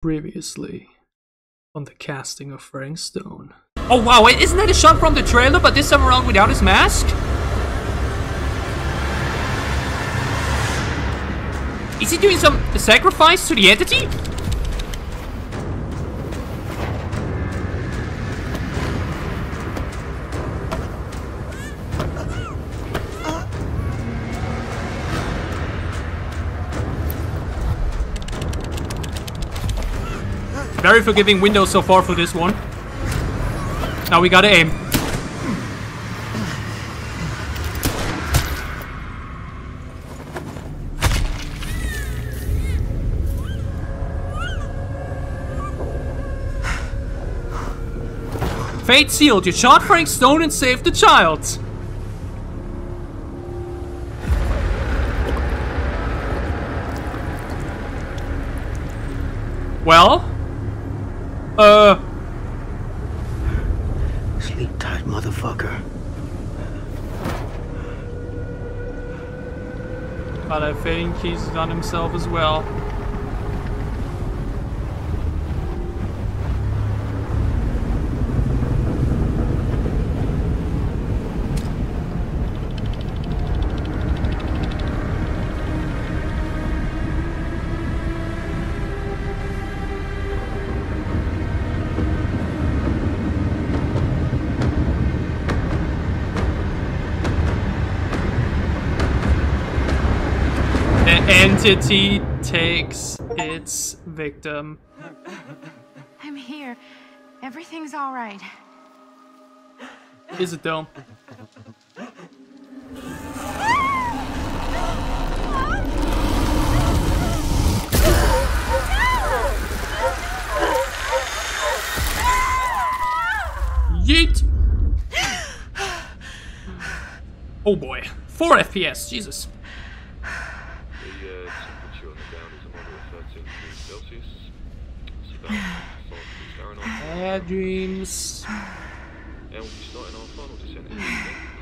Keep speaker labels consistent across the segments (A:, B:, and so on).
A: Previously on the casting of Frank Stone.
B: Oh wow, wait, isn't that a shot from the trailer, but this time around without his mask? Is he doing some sacrifice to the entity? Very forgiving window so far for this one. Now we gotta aim. Fate sealed. You shot Frank Stone and saved the child. Well?
C: Sleep tight, motherfucker.
B: But I think he's done himself as well. Entity takes its victim.
D: I'm here. Everything's all right.
B: Is it though? Yeet! Oh boy. 4 FPS, Jesus. Bad dreams.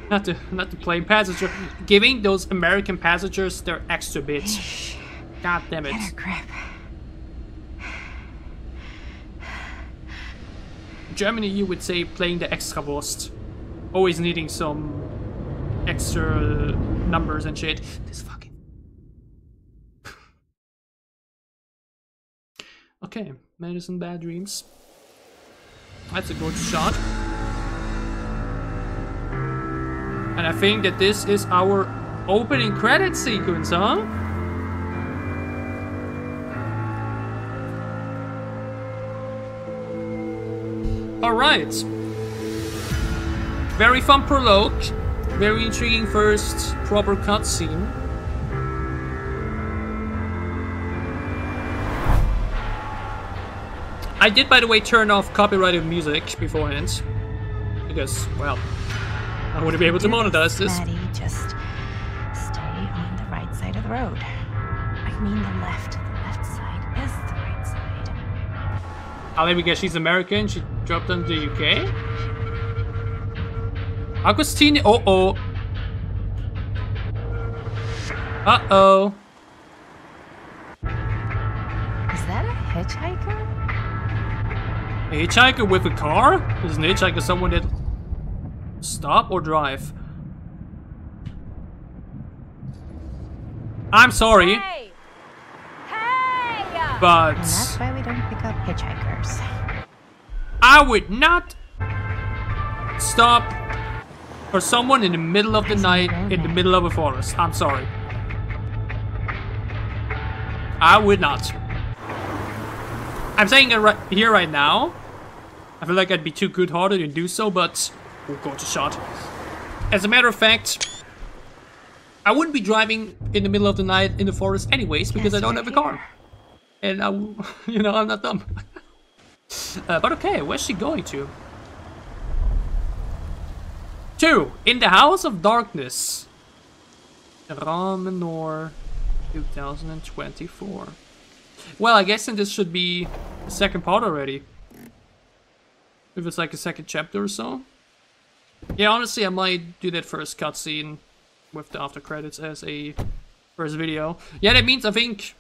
B: Not the plane passenger. Giving those American passengers their extra bits. God damn it.
D: Better grip.
B: In Germany, you would say playing the Extrawurst. Always needing some extra numbers and shit. This fucking. Okay, medicine, bad dreams. That's a good shot. And I think that this is our opening credit sequence, huh? Alright. Very fun prologue. Very intriguing first proper cutscene. I did, by the way, turn off copyrighted music beforehand. Because, well, I wouldn't be able to monetize this.
D: Maddie, just stay on the right side of the road. I mean the left. The left side is the right side.
B: I'll let me guess, she's American. She dropped them to the UK. Agostini. Uh-oh. Uh-oh.
D: Is that a hitchhiker?
B: A hitchhiker with a car? Is an hitchhiker someone that stop or drive? I'm sorry.
D: Hey! Hey!
B: But
D: And that's why we don't pick up hitchhikers.
B: I would not stop for someone in the middle of the night in the middle of a forest. I'm sorry. I would not. I'm saying it right here right now. I feel like I'd be too good-hearted and do so, but we'll go to shot. As a matter of fact, I wouldn't be driving in the middle of the night in the forest anyways, because I don't have a car. And I, you know, I'm not dumb. But okay, where's she going to? 2. In the House of Darkness. Ramenor 2024. Well, I guess then this should be the second part already. If it's like a second chapter or so. Yeah, honestly, I might do that first cutscene with the after credits as a first video. Yeah, that means I think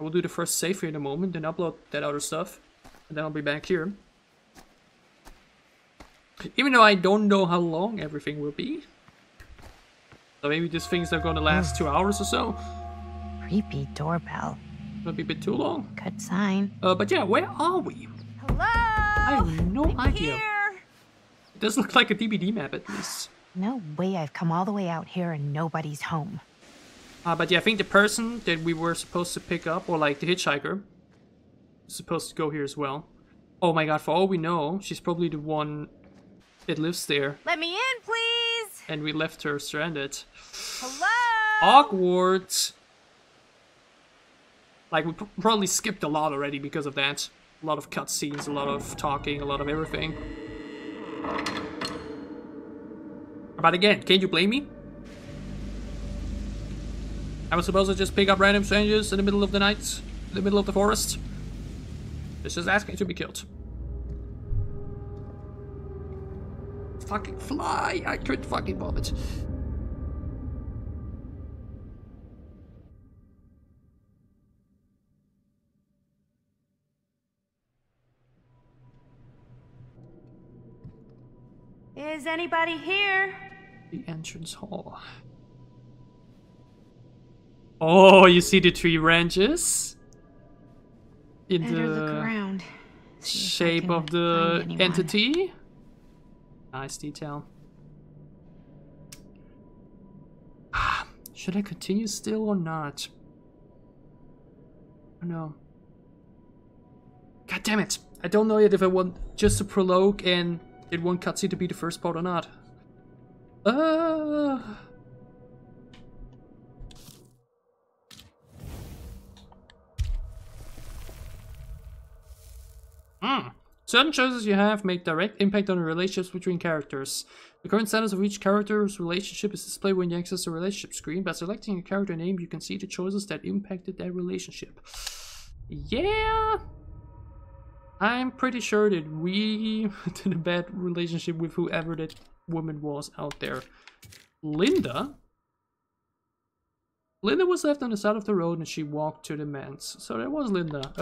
B: We'll do the first save here in a moment, then upload that other stuff. And then I'll be back here. Even though I don't know how long everything will be. So maybe these things are gonna last 2 hours or so.
D: Creepy doorbell.
B: Might be a bit too long.
D: Good sign.
B: But yeah, where are we?
D: Hello?
B: I have no idea.
D: Here.
B: It does look like a DBD map at least.
D: No way I've come all the way out here and nobody's home.
B: But yeah, I think the person that we were supposed to pick up, or like the hitchhiker, is supposed to go here as well. Oh my god, for all we know, she's probably the one that lives there.
D: Let me in, please.
B: And we left her stranded.
D: Hello?
B: Awkward. Like, we probably skipped a lot already because of that. A lot of cutscenes, a lot of talking, a lot of everything. But again, can't you blame me? I was supposed to just pick up random strangers in the middle of the night, in the middle of the forest. It's just asking to be killed. Fucking fly! I couldn't fucking vomit.
D: Is anybody here?
B: The entrance hall. Oh, you see the tree branches? In
D: Better look
B: the
D: around.
B: shape of the entity. Nice detail. Should I continue still or not? I don't know. God damn it. I don't know yet if I want just a prologue and did one cutscene to be the first part or not. Certain choices you have make direct impact on the relationships between characters. The current status of each character's relationship is displayed when you access the relationship screen. By selecting a character name, you can see the choices that impacted that relationship. Yeah, I'm pretty sure that we did a bad relationship with whoever that woman was out there. Linda? Linda was left on the side of the road and she walked to the manse. So that was Linda.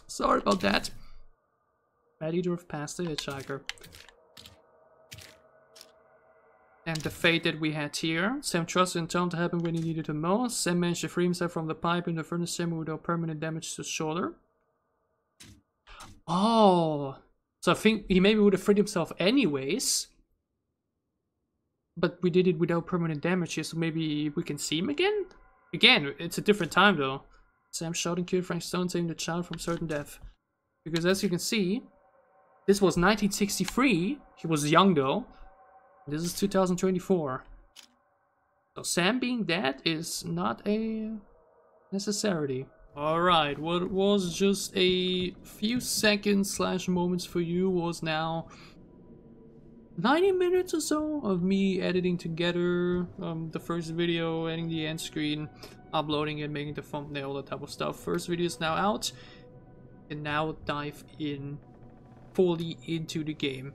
B: Sorry about that. Maddie drove past the hitchhiker. And the fate that we had here. Sam trusted in Tom to help him when he needed him most. Sam managed to free himself from the pipe in the furnace chamber without permanent damage to his shoulder. Oh, so I think he maybe would have freed himself anyways. But we did it without permanent damage here, so maybe we can see him again? Again, it's a different time though. Sam shot and killed Frank Stone, saving the child from certain death. Because as you can see, this was 1963. He was young though. This is 2024. So Sam being dead is not a necessity. Alright, what was just a few seconds / moments for you was now 90 minutes or so of me editing together the first video, editing the end screen, uploading it, making the thumbnail, that type of stuff. First video is now out, and now dive in fully into the game.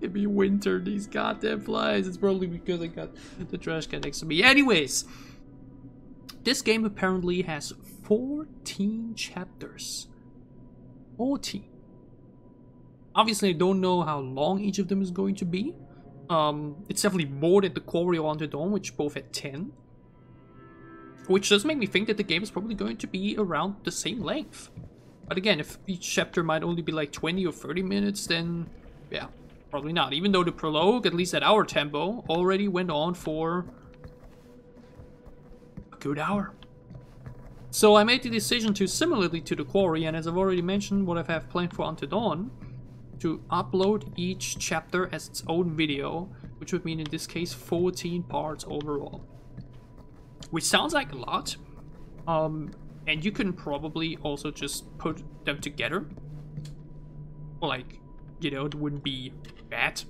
B: It'd be winter, these goddamn flies. It's probably because I got the trash can next to me. Anyways, this game apparently has 14 chapters. 14. Obviously, I don't know how long each of them is going to be. It's definitely more than the Quarry or Until Dawn, which both had 10. Which does make me think that the game is probably going to be around the same length. But again, if each chapter might only be like 20 or 30 minutes, then yeah, probably not. Even though the prologue, at least at our tempo, already went on for a good hour. So I made the decision to, similarly to the Quarry, and as I've already mentioned what I have planned for Until Dawn, to upload each chapter as its own video, which would mean in this case 14 parts overall. Which sounds like a lot, and you can probably also just put them together. Like, you know, it wouldn't be bad.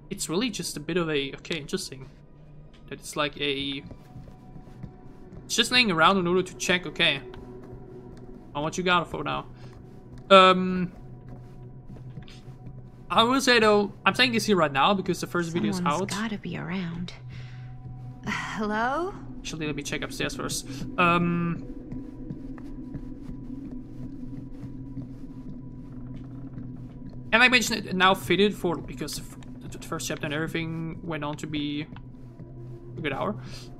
B: It's really just a bit of a, okay, interesting. That it's like a, it's just laying around in order to check, okay, on what you got for now. I will say though, I'm saying this here right now because the first video is out.
D: Someone's gotta be around. Hello?
B: Actually, let me check upstairs first. And I mentioned it now fitted for because the first chapter and everything went on to be a good hour.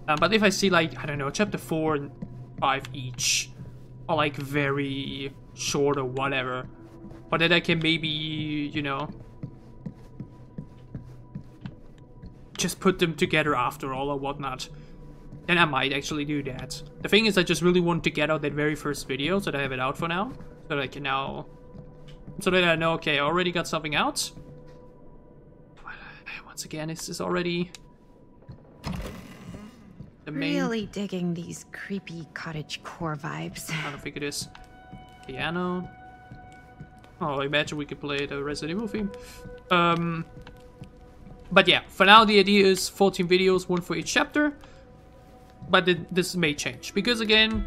B: But if I see like, I don't know, chapter 4 and 5 each are like very short or whatever, but then I can maybe, you know, just put them together after all or whatnot, then I might actually do that. The thing is, I just really want to get out that very first video so that I have it out for now, so that I can now, so that I know, okay, I already got something out. But once again, this is already the main.
D: Really digging these creepy cottage core vibes.
B: I don't think it is. Piano. Oh, imagine we could play the Resident Evil theme. But yeah, for now the idea is 14 videos, 1 for each chapter. But this may change, because again,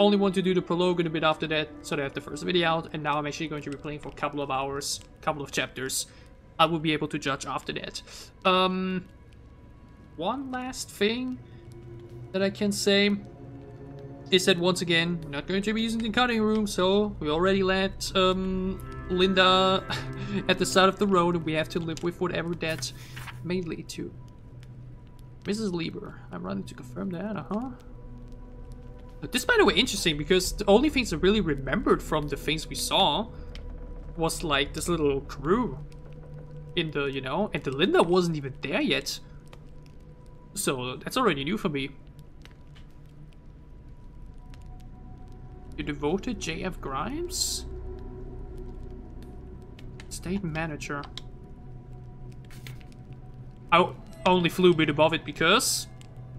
B: only want to do the prologue and a bit after that, so that I have the first video out, and now I'm actually going to be playing for a couple of hours, couple of chapters. I will be able to judge after that. One last thing that I can say is that once again, we're not going to be using the cutting room, so we already let Linda at the side of the road, and we have to live with whatever that may lead to. Mrs. Lieber, I'm running to confirm that, But this, by the way, interesting, because the only things I really remembered from the things we saw was like this little crew in the, you know, and the Linda wasn't even there yet. So that's already new for me. The devoted J.F. Grimes? State manager. I only flew a bit above it because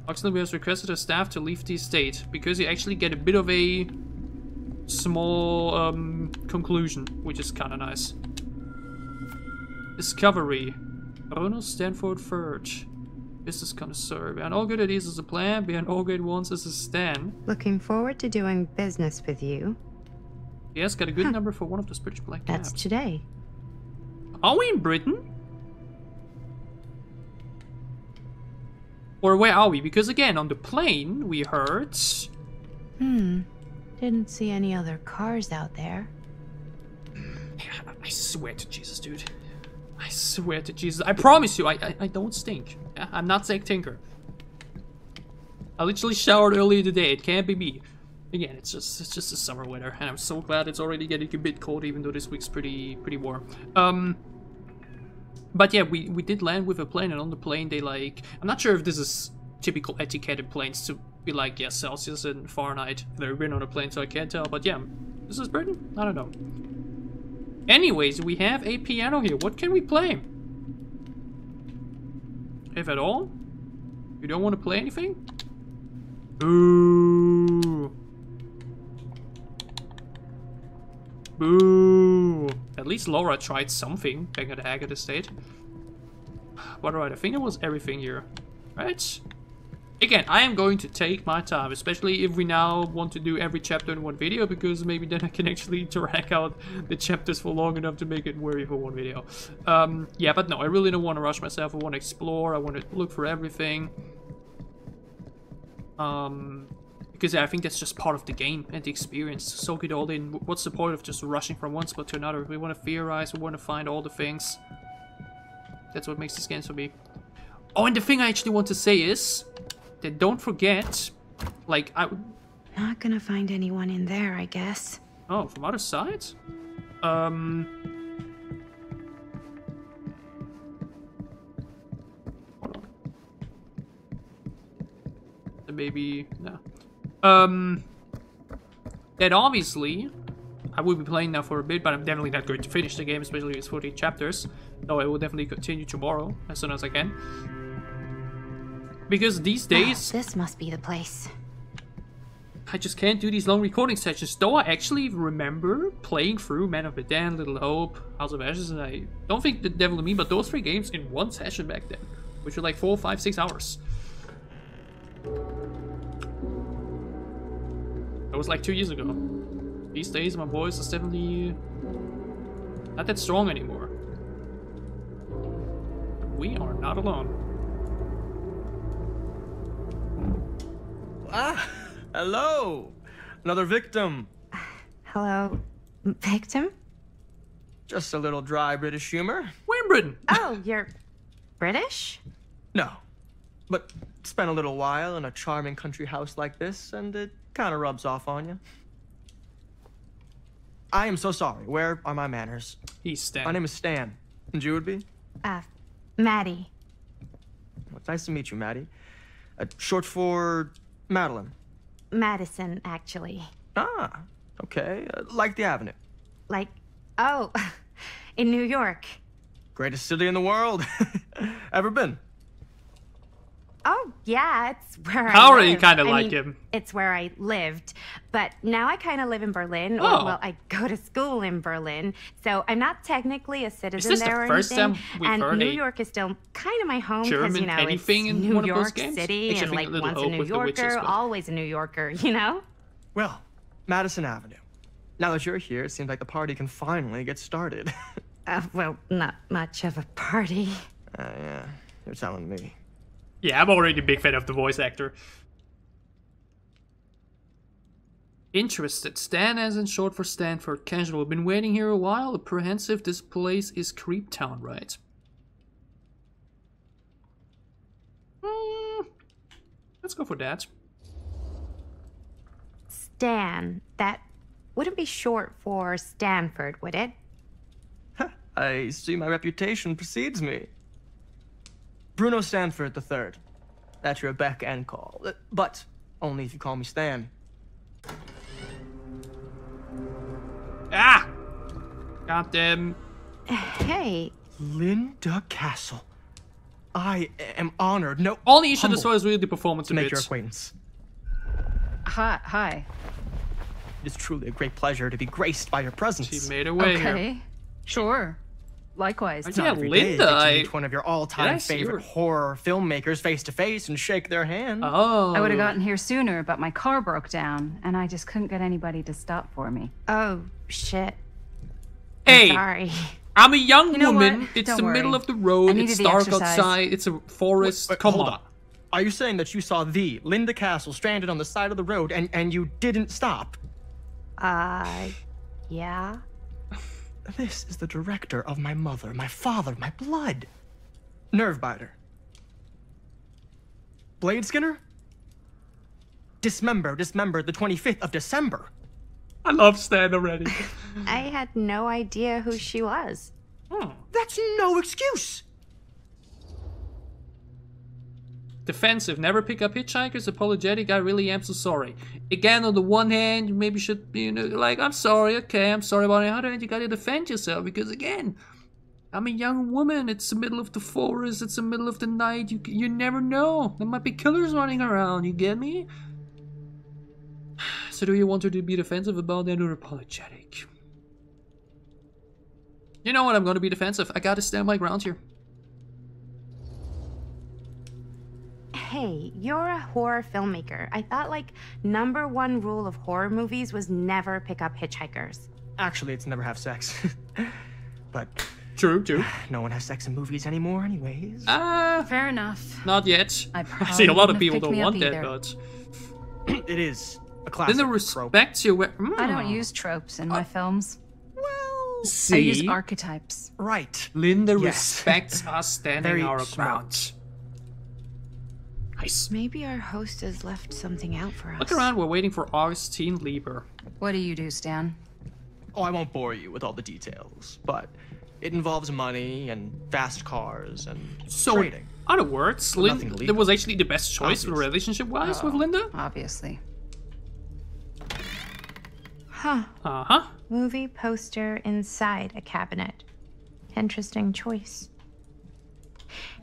B: Oxley has requested his staff to leave the estate, because you actually get a bit of a small conclusion, which is kind of nice. Discovery. Ronald Stanford Furge. Business connoisseur. Behind all good ideas is a plan, behind all great wants is a stand.
E: Looking forward to doing business with you.
B: Yes, got a good number for one of the spiritual black cabs.
E: That's today.
B: Are we in Britain? Or where are we? Because again, on the plane, we heard...
E: Didn't see any other cars out there.
B: I swear to Jesus, dude. I swear to Jesus. I promise you, I don't stink. I'm not Zack Tinker. I literally showered earlier today. It can't be me. Again, it's just the summer weather, and I'm so glad it's already getting a bit cold, even though this week's pretty warm. But yeah, we did land with a plane, and on the plane they like... I'm not sure if this is typical etiquette in planes to be like, yeah, Celsius and Fahrenheit. I've never been on a plane, so I can't tell, but yeah. This is Britain? I don't know. Anyways, we have a piano here. What can we play? If at all? You don't want to play anything? Boo! Boo! At least Laura tried something back at the Haggard estate. But alright, I think it was everything here. Right? Again, I am going to take my time, especially if we now want to do every chapter in one video, because maybe then I can actually drag out the chapters for long enough to make it worthy for one video. Yeah, but no, I really don't want to rush myself. I want to explore, I want to look for everything. Because I think that's just part of the game and the experience. Soak it all in. What's the point of just rushing from one spot to another? We want to theorize, we want to find all the things. That's what makes this game for me. Oh, and the thing I actually want to say is that don't forget, like,
E: Not gonna find anyone in there, I guess.
B: Oh, from other sides? Hold on. Maybe, no. That obviously, I will be playing now for a bit, but I'm definitely not going to finish the game, especially if it's 40 chapters. So I will definitely continue tomorrow, as soon as I can. Because these days...
E: This must be the place.
B: I just can't do these long recording sessions, though I actually remember playing through Man of Medan, Little Hope, House of Ashes, and I don't think The Devil in Me, but those 3 games in one session back then, which were like 4, 5, 6 hours. That was like 2 years ago. These days, my voice is definitely not that strong anymore. We are not alone.
F: Ah, hello. Another victim.
E: Hello, victim?
F: Just a little dry British humor.
B: Wimbledon.
E: Oh, you're British?
F: No, but spent a little while in a charming country house like this, and it kind of rubs off on you. I am so sorry. Where are my manners?
B: He's Stan.
F: My name is Stan. And you would be?
E: Maddie.
F: Well, it's nice to meet you, Maddie. Short for Madeline.
E: Madison, actually.
F: Ah, okay. Like the Avenue.
E: Like, oh, in New York.
F: Greatest city in the world. Ever been?
E: Oh, yeah, it's where
B: How
E: I
B: are
E: live.
B: you kind of
E: I
B: like
E: mean,
B: him?
E: It's where I lived. But now I kind of live in Berlin.
B: Oh.
E: Or, well, I go to school in Berlin. So I'm not technically a citizen
B: this the
E: there or
B: first
E: anything.
B: time we've
E: and
B: heard
E: New
B: a
E: York is still kind of my home because,
B: German
E: you know,
B: anything
E: it's
B: in
E: New
B: one of those
E: York
B: games?
E: City
B: Makes you
E: and,
B: think
E: like,
B: a little
E: once a
B: Hope
E: New
B: with the Witches,
E: Yorker,
B: but-
E: always a New Yorker, you know?
F: Well, Madison Avenue. Now that you're here, it seems like the party can finally get started.
E: Well, not much of a party.
F: Yeah, you're telling me.
B: Yeah, I'm already a big fan of the voice actor. Interested. Stan as in short for Stanford. Casual. Been waiting here a while. Apprehensive. This place is Creeptown, right? Let's go for that.
E: Stan. That wouldn't be short for Stanford, would it?
F: I see my reputation precedes me. Bruno Stanford III. That's your beck and call. But only if you call me Stan.
B: Ah! Got them.
E: Hey,
F: Linda Castle. I am honored. No,
B: Only issue this
F: humbled
B: was really the performance
F: to
B: a
F: make your
B: bit.
F: acquaintance.
G: Hi.
F: It is truly a great pleasure to be graced by your presence.
B: She made her way here.
G: Okay. Sure. Likewise.
F: It's
B: Yeah,
F: not every day you
B: Linda,
F: get to
B: I-
F: meet one of your
B: Did I
F: all-time
B: see
F: favorite
B: her?
F: horror filmmakers face to face and shake their hand.
B: Oh.
G: I would have gotten here sooner, but my car broke down, and I just couldn't get anybody to stop for me.
E: oh, shit.
B: Hey,
E: Sorry.
B: I'm a young
G: You know
B: woman.
G: what?
B: It's
G: Don't
B: the middle
G: worry.
B: of the
G: I
B: road.
G: needed
B: It's
G: the
B: dark
G: exercise.
B: outside. It's a forest.
F: Wait,
B: Come
F: hold
B: on.
F: Are you saying that you saw the Linda Castle stranded on the side of the road and you didn't stop?
E: Yeah.
F: This is the director of my mother, my father, my blood. Nerve biter. Blade Skinner? Dismember the 25th of December.
B: I love Stan already.
E: I had no idea who she was.
F: That's no excuse.
B: Defensive. Never pick up hitchhikers. Apologetic. I really am so sorry. Again, on the one hand, you maybe should be, like, I'm sorry. Okay, I'm sorry. But on the other hand, you gotta defend yourself because, again, I'm a young woman. It's the middle of the forest. It's the middle of the night. You never know. There might be killers running around. You get me? So do you want her to be defensive about that or apologetic? You know what? I'm gonna be defensive. I gotta stand my ground here.
E: Hey, you're a horror filmmaker. I thought, like, #1 rule of horror movies was never pick up hitchhikers.
F: Actually, it's never have sex. But
B: True.
F: no one has sex in movies anymore anyways.
G: Fair enough.
B: Not yet.
G: I
B: I
G: probably
B: see a lot of
G: wouldn't have
B: people
G: picked
B: don't
G: me up
B: want that,
G: either.
B: but
F: It is a classic
B: Linda
F: trope.
B: respects you.
G: I don't use tropes in my films.
F: Well,
G: I use
B: See,
G: archetypes.
F: right.
B: Linda
F: Yes.
B: respects us standing
F: Very
B: our
F: smart.
B: ground. Nice.
E: Maybe our host has left something out for us.
B: Look around. We're waiting for Augustine Lieber.
G: What do you do, Stan?
F: Oh, I won't bore you with all the details, but it involves money and fast cars and
B: So,
F: trading.
B: in other words,
F: nothing
B: that
F: illegal.
B: was actually the best choice
F: Obviously.
B: relationship-wise with Linda.
G: Obviously.
E: Huh.
B: Uh-huh.
E: Movie poster inside a cabinet. Interesting choice.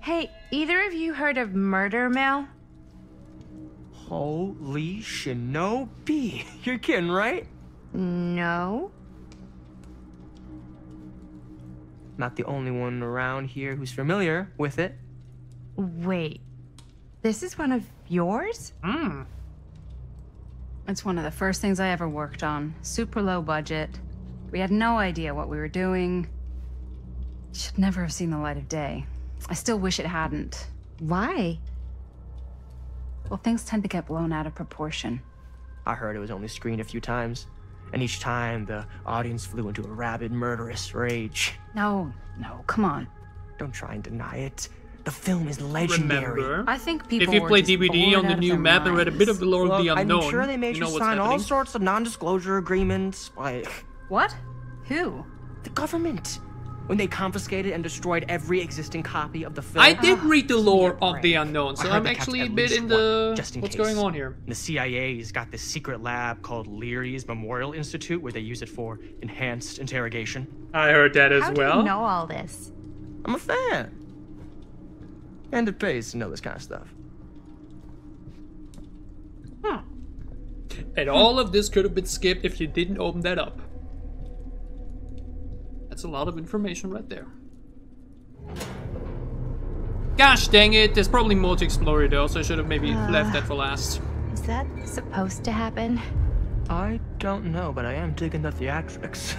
E: Hey, either of you heard of Murder Mill?
F: Holy shinobi. You're kidding, right?
E: No.
F: Not the only one around here who's familiar with it.
E: Wait. This is one of yours?
G: It's one of the first things I ever worked on. Super low budget. We had no idea what we were doing. Should never have seen the light of day. I still wish it hadn't.
E: Why?
G: Well, things tend to get blown out of proportion.
F: I heard it was only screened a few times, and each time the audience flew into a rabid, murderous rage.
G: No, come on.
F: Don't try and deny it. The film is legendary.
B: Remember,
G: I think people
B: if you
G: were
B: play
G: just
B: DBD
G: bored
B: on the
G: out of
B: new
G: their
B: map and read a bit of the lore of the
F: Look,
B: unknown,
F: I'm sure they made
B: you know
F: you
B: what's
F: sign all
B: happening.
F: sorts of non-disclosure agreements, like
G: What? Who?
F: the government, when they confiscated and destroyed every existing copy of the film.
B: I did read the lore
G: your
B: of the
G: brain.
B: unknown, so
F: I heard
B: I'm
F: they kept
B: actually a
F: at
B: bit
F: least
B: in
F: one,
B: the
F: just in
B: what's
F: case.
B: going on here.
F: The CIA's got this secret lab called Leary's Memorial Institute where they use it for enhanced interrogation.
B: I heard that as
E: How do
B: well.
E: you know all this?
F: I'm a fan. And it pays to know this kind of stuff.
B: And all of this could have been skipped if you didn't open that up. That's a lot of information right there. Gosh dang it, there's probably more to explore here though, so I should have maybe left that for last.
E: Is that supposed to happen?
F: I don't know, but I am digging the theatrics.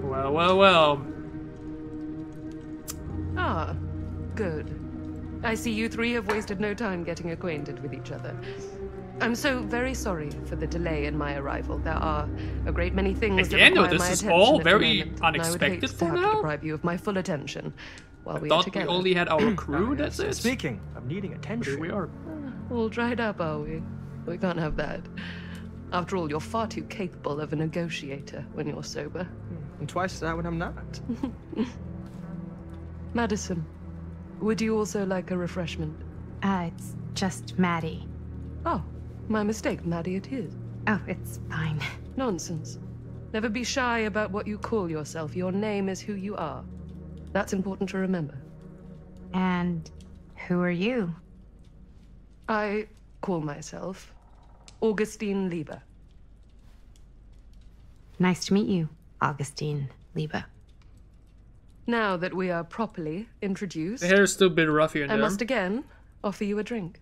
B: Well.
H: Ah, good. I see you three have wasted no time getting acquainted with each other. I'm so very sorry for the delay in my arrival. There are a great many things
B: Again,
H: that require
B: this
H: my
B: is
H: attention
B: all
H: at the
B: very
H: moment, and I would hate
B: unexpected
H: to
B: for
H: have to
B: now.
H: deprive you of my full attention while we are
B: Thought we
H: together.
B: only had our crew, that's it.
F: Speaking of needing
B: Here
F: attention,
B: we are.
H: All dried up, are we? We can't have that. After all, you're far too capable of a negotiator when you're sober.
F: and twice that when I'm not.
H: Madison, would you also like a refreshment?
E: It's just Maddie.
H: Oh, my mistake, Maddie it is.
E: Oh, it's fine.
H: Nonsense. Never be shy about what you call yourself. Your name is who you are. That's important to remember.
E: And who are you?
H: I call myself Augustine Lieber.
E: Nice to meet you, Augustine Lieber.
H: Now that we are properly introduced,
B: The hair is still a bit rough here and
H: I
B: there.
H: must again offer you a drink.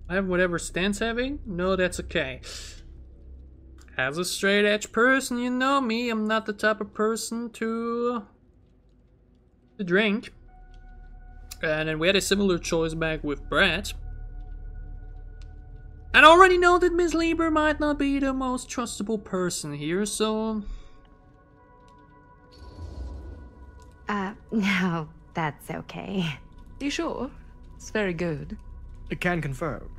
B: I have whatever Stan's having? No, that's okay. As a straight edge person, you know me, I'm not the type of person to drink. And then we had a similar choice back with Brad. And I already know that Miss Lieber might not be the most trustable person here, so...
E: No, that's okay.
H: You sure? It's very good.
F: I can confirm.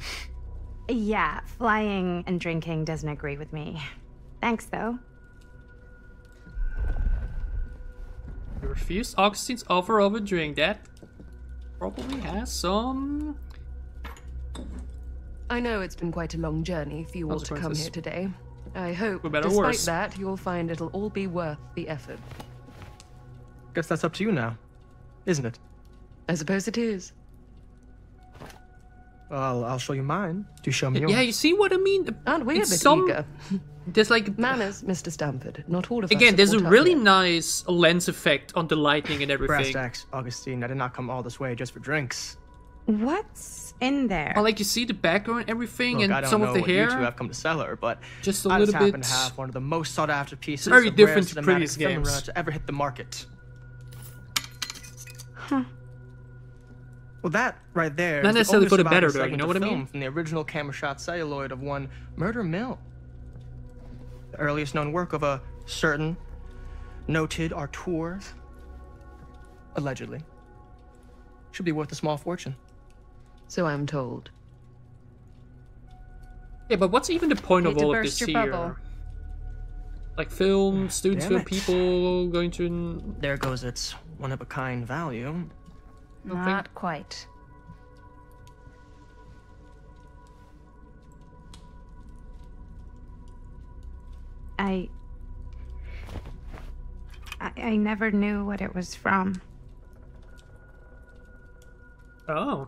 E: Yeah, flying and drinking doesn't agree with me. Thanks, though.
B: You refused Augustine's offer of a drink. That probably has some...
H: I know it's been quite a long journey for you all to come
B: Consequences.
H: here today. I hope,
B: For better or
H: despite
B: worse.
H: that, you'll find it'll all be worth the effort.
F: Guess that's up to you now, isn't it?
H: I suppose it is.
F: Well, I'll show you mine. Do show me yours.
B: Yeah, you see what I mean?
H: Aren't we a
B: It's
H: bit
B: some-
H: eager?
B: There's like...
H: Manners, Mr. Stamford. Not all of us
B: Again,
H: are
B: there's a
H: brought up
B: really
H: yet.
B: nice lens effect on the lighting and
F: Brass
B: everything.
F: tacks, Augustine. I did not come all this way just for drinks.
E: What's in there?
B: Well, like you see the background and everything,
F: Look, I
B: and
F: don't
B: some
F: know
B: of the
F: what
B: hair.
F: you two have come to sell her, but
B: Just a
F: I
B: little
F: just happen
B: bit-
F: to have one of the most sought-after pieces
B: very
F: of
B: different
F: rare
B: to
F: cinematic
B: previous
F: film
B: games.
F: to ever hit the market. Well, that right there
B: Not
F: is the
B: necessarily
F: only
B: for the
F: surviving
B: better, though, you
F: segment
B: know
F: of
B: what I
F: film
B: mean?
F: From the original camera shot celluloid of one Murder Mill. The earliest known work of a certain noted auteur. Allegedly. Should be worth a small fortune.
H: So I'm told.
B: Yeah, but what's even the point
G: Hate
B: of
G: to
B: all of
G: burst
B: this
G: your
B: here?
G: bubble.
B: Like film, students,
F: Damn
B: film,
F: it.
B: people going to...
F: There goes its one-of-a-kind value.
G: Not quite.
E: I never knew what it was from.
B: Oh.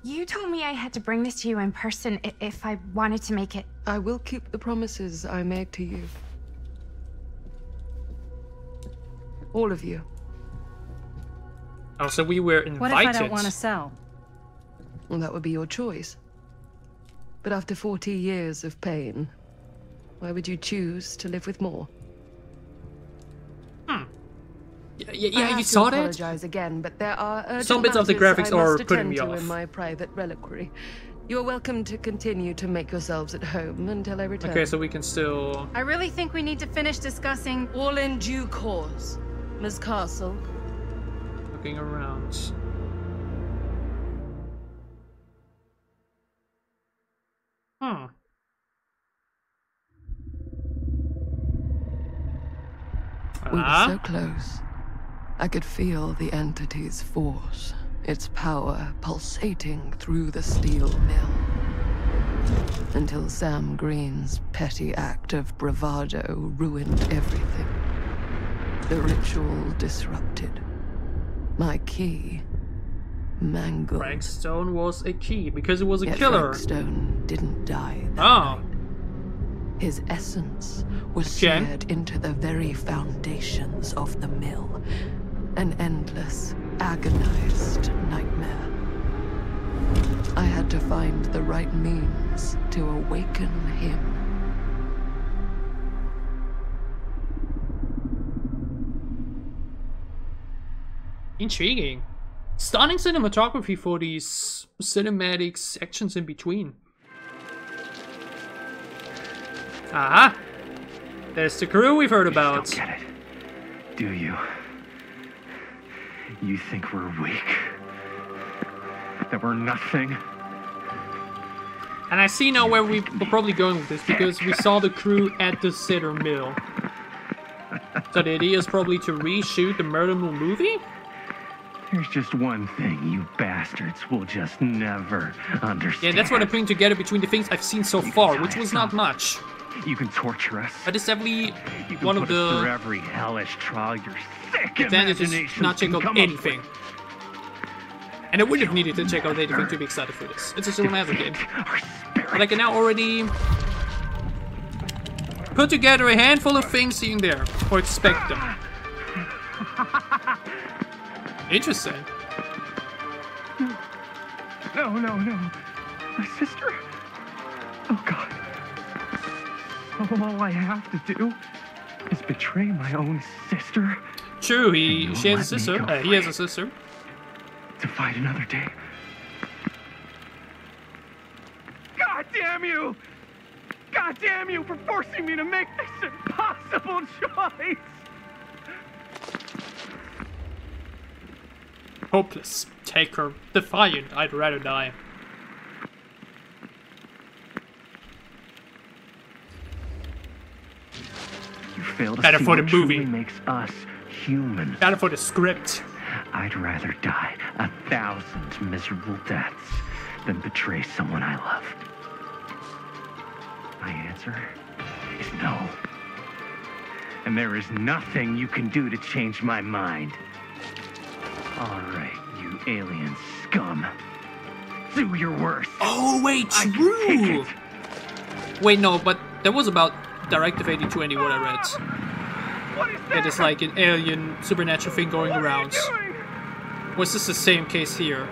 E: You told me I had to bring this to you in person if I wanted to make it.
H: I will keep the promises I made to you. All of you.
B: Oh, so we were invited.
G: What if I don't want to sell?
H: Well, that would be your choice. But after 40 years of pain, why would you choose to live with more?
B: Yeah,
H: I have
B: you
H: to
B: saw that?
H: apologize again, but there are urgent
B: Some bits of the
H: matters
B: graphics
H: I
B: are
H: must
B: putting
H: attend
B: me
H: to
B: off.
H: in my private reliquary. You're welcome to continue to make yourselves at home until I return.
B: Okay, so we can still...
G: I really think we need to finish discussing.
H: All in due course, Miss Castle.
B: Looking around. Hmm.
H: We were so close. I could feel the entity's force, its power pulsating through the steel mill. Until Sam Green's petty act of bravado ruined everything. The ritual disrupted. My key mangled.
B: Frank Stone was a key because it was a
H: Yet
B: killer.
H: Frank Stone didn't die that
B: Oh.
H: night. His essence was
B: Again?
H: seared into the very foundations of the mill. An endless, agonized nightmare. I had to find the right means to awaken him.
B: Intriguing. Stunning cinematography for these cinematic sections in between. Aha! There's the crew we've heard about.
C: You don't get it, do you? You think we're weak? That we're nothing?
B: And I see now where we're probably going with this, because we saw the crew at the Citter Mill. So the idea is probably to reshoot the Murder Mill movie?
C: There's just one thing you bastards will just never understand.
B: Yeah, that's what I'm putting together between the things I've seen so far, which was not much.
C: You can torture us.
B: But it's definitely
C: You can
B: one
C: put
B: of
C: us through
B: the
C: every hellish trial your sick
B: advantages
C: imagination
B: not check
C: can
B: out
C: come up
B: anything.
C: with.
B: And I wouldn't have needed to check out anything to be excited for this. It's a cinematic game.
C: Our spirit.
B: But I can now already put together a handful of things here and there, or expect them. Interesting.
C: No. My sister. Oh, God. All I have to do is betray my own sister
B: True,
C: You
B: she has a
C: let me
B: sister.
C: go
B: He has
C: free.
B: a sister.
C: to fight another day. God damn you! God damn you for forcing me to make this impossible choice!
B: Hopeless. Take her. Defiant. I'd rather die.
C: You fail to
B: Better
C: see
B: for the
C: what
B: movie.
C: truly makes us human.
B: Better for the script.
C: I'd rather die 1,000 miserable deaths than betray someone I love. My answer is no. And there is nothing you can do to change my mind. All right, you alien scum. Do your worst.
B: Oh, wait,
C: I can
B: true!
C: take it.
B: Wait, no, but that was about Directive 8020 what I read.
C: What is that?
B: It is like an alien supernatural thing going
C: What are you
B: around.
C: doing?
B: Was this the same case here?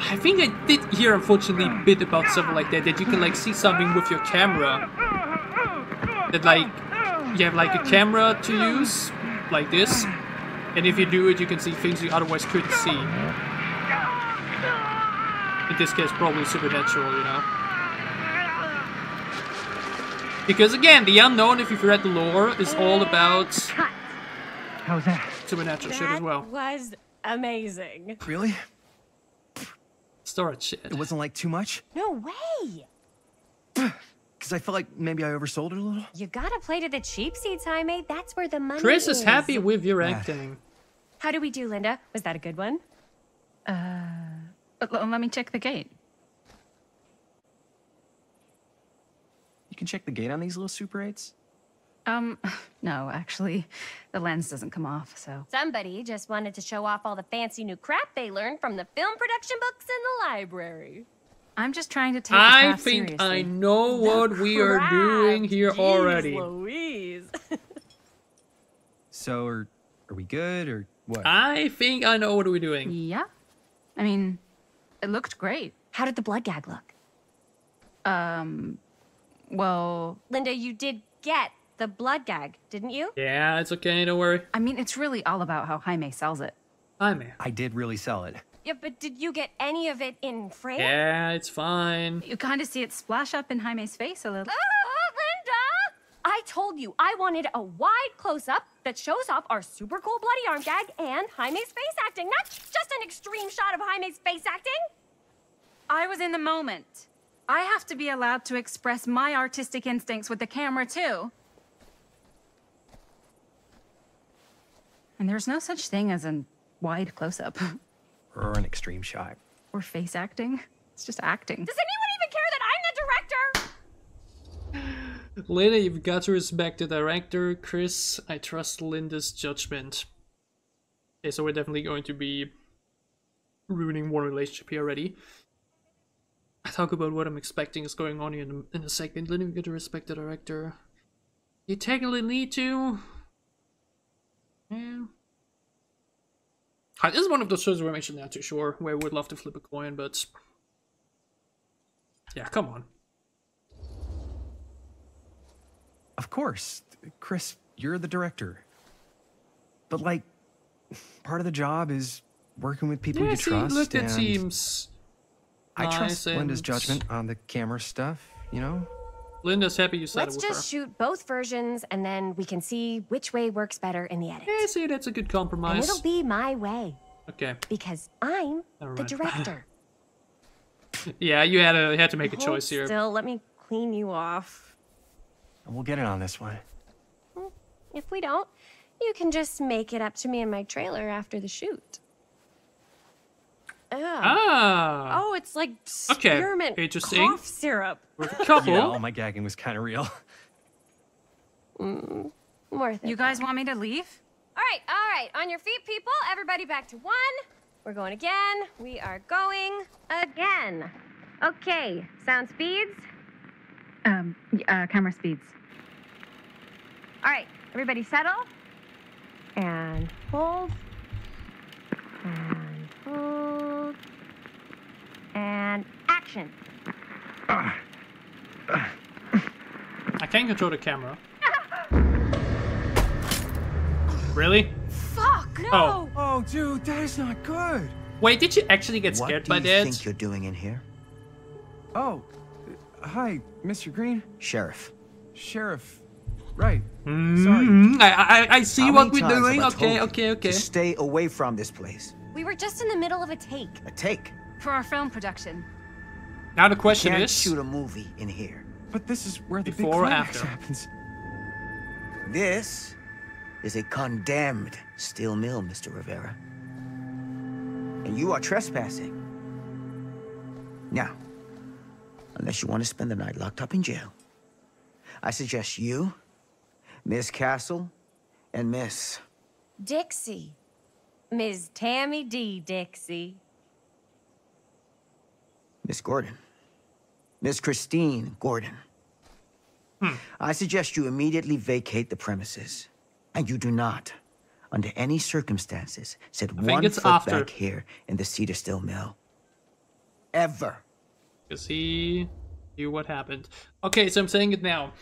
B: I think I did hear, unfortunately, a bit about something like that you can, like, see something with your camera. That, like, you have, like, a camera to use, like this. And if you do it, you can see things you otherwise couldn't see. In this case, probably supernatural, you know? Because, again, the unknown, if you've read the lore, is all about
C: How's that?
B: supernatural shit as well.
I: Was amazing.
J: Really?
B: Storage shit.
J: It wasn't like too much?
I: No way.
J: Because I felt like maybe I oversold it a little.
I: You gotta play to the cheap seats, Jaime. That's where the money
B: Chris is happy with your
J: Yeah.
B: acting.
I: How do we do, Linda? Was that a good one?
G: Let me check the gate.
J: You can check the gate on these little Super 8s?
G: No, actually, the lens doesn't come off, so.
I: Somebody just wanted to show off all the fancy new crap they learned from the film production books in the library.
G: I'm just trying to take the
B: I
G: craft
B: think
G: seriously.
B: I know what we are doing here
I: Jeez
B: already.
I: Louise.
J: So, are we good, or what?
B: I think I know what we're doing.
G: Yeah. I mean, it looked great.
I: How did the blood gag look?
G: Well,
I: Linda, you did get the blood gag, didn't you?
A: Yeah, it's okay, don't worry.
G: I mean, it's really all about how Jaime sells it.
A: Hi, man.
J: I did really sell it.
I: Yeah, but did you get any of it in frame?
A: Yeah, it's fine.
G: You kind of see it splash up in Jaime's face a little.
I: Linda! I told you I wanted a wide close-up that shows off our super cool bloody arm gag and Jaime's face acting, not just an extreme shot of Jaime's face acting.
G: I was in the moment. I have to be allowed to express my artistic instincts with the camera, too. And there's no such thing as a wide close-up.
J: Or an extreme shot.
G: Or face acting. It's just acting.
I: Does anyone even care that I'm the director?
A: Linda, you've got to respect the director. Chris, I trust Linda's judgment. Okay, so we're definitely going to be ruining one relationship here already. I talk about what I'm expecting is going on here in a second. Linda, you got to respect the director. You technically need to. Yeah. This is one of those shows where I'm actually not too sure, where I would love to flip a coin, but... Yeah, come on.
J: Of course. Chris, you're the director. But, like, part of the job is working with people you trust.
A: Look, that
J: and
A: seems
J: I trust
A: nice
J: Linda's
A: and-
J: judgment on the camera stuff, you know?
A: Linda's happy you said
I: Let's
A: it with her.
I: just shoot both versions, and then we can see which way works better in the edit.
A: Yeah, see, that's a good
I: And
A: compromise.
I: it'll be my way,
A: Okay.
I: because I'm the
A: Alright.
I: director.
A: Yeah, you had to make a
I: Hold
A: choice here.
I: Still, let me clean you off.
J: And we'll get it on this one.
I: If we don't, you can just make it up to me in my trailer after the shoot. Ugh.
A: Ah!
I: Oh, it's like
A: Okay,
I: spearmint
A: interesting.
I: cough syrup.
A: With a couple.
J: Yeah, all my gagging was kind of real.
I: Worth it.
G: You guys want me to leave?
I: All right. On your feet, people. Everybody back to one. We're going again. We are going again. Okay, sound speeds.
G: Camera speeds.
I: All right, everybody settle. And hold. And hold. And action.
A: I can't control the camera. Really?
I: Fuck, no!
A: Oh.
J: Oh, dude, that is not good.
A: Wait, did you actually get scared by
K: What do you
A: that?
K: think you're doing in here?
J: Oh, hi, Mr. Green.
K: Sheriff.
J: Sheriff. Right. Sorry.
A: I see
K: How
A: what
K: many
A: we're
K: times
A: doing.
K: have I told
A: Okay.
K: you to stay away from this place.
I: We were just in the middle of a take.
K: A take.
G: For our film production.
A: Now the question
K: Can't
A: is,
K: shoot a movie in here.
J: But this is where the big
A: Before or
J: climax
A: after?
J: happens.
K: This is a condemned steel mill, Mr. Rivera. And you are trespassing. Now, unless you want to spend the night locked up in jail, I suggest you, Miss Castle, and Miss...
I: Dixie. Ms. Tammy D. Dixie.
K: Miss Gordon. Miss Christine Gordon. I suggest you immediately vacate the premises. And you do not, under any circumstances, set
A: think
K: one
A: it's
K: foot
A: after.
K: back here in the Cedar Steel Mill. Ever.
A: because he knew what happened. Okay, so I'm saying it now.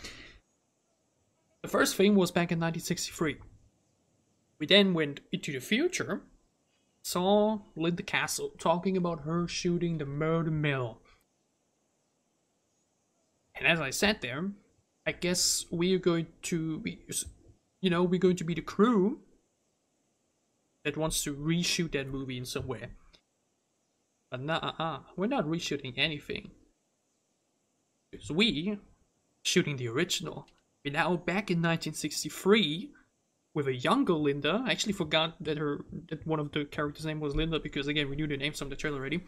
A: The first film was back in 1963. We then went into the future, saw Linda Castle talking about her shooting the murder mill. And as I sat there, I guess we are going to be, we're going to be the crew that wants to reshoot that movie in some way. But we're not reshooting anything. Because we shooting the original. We're now back in 1963 with a younger Linda. I actually forgot that one of the characters' name was Linda because again we knew the names from the trailer already.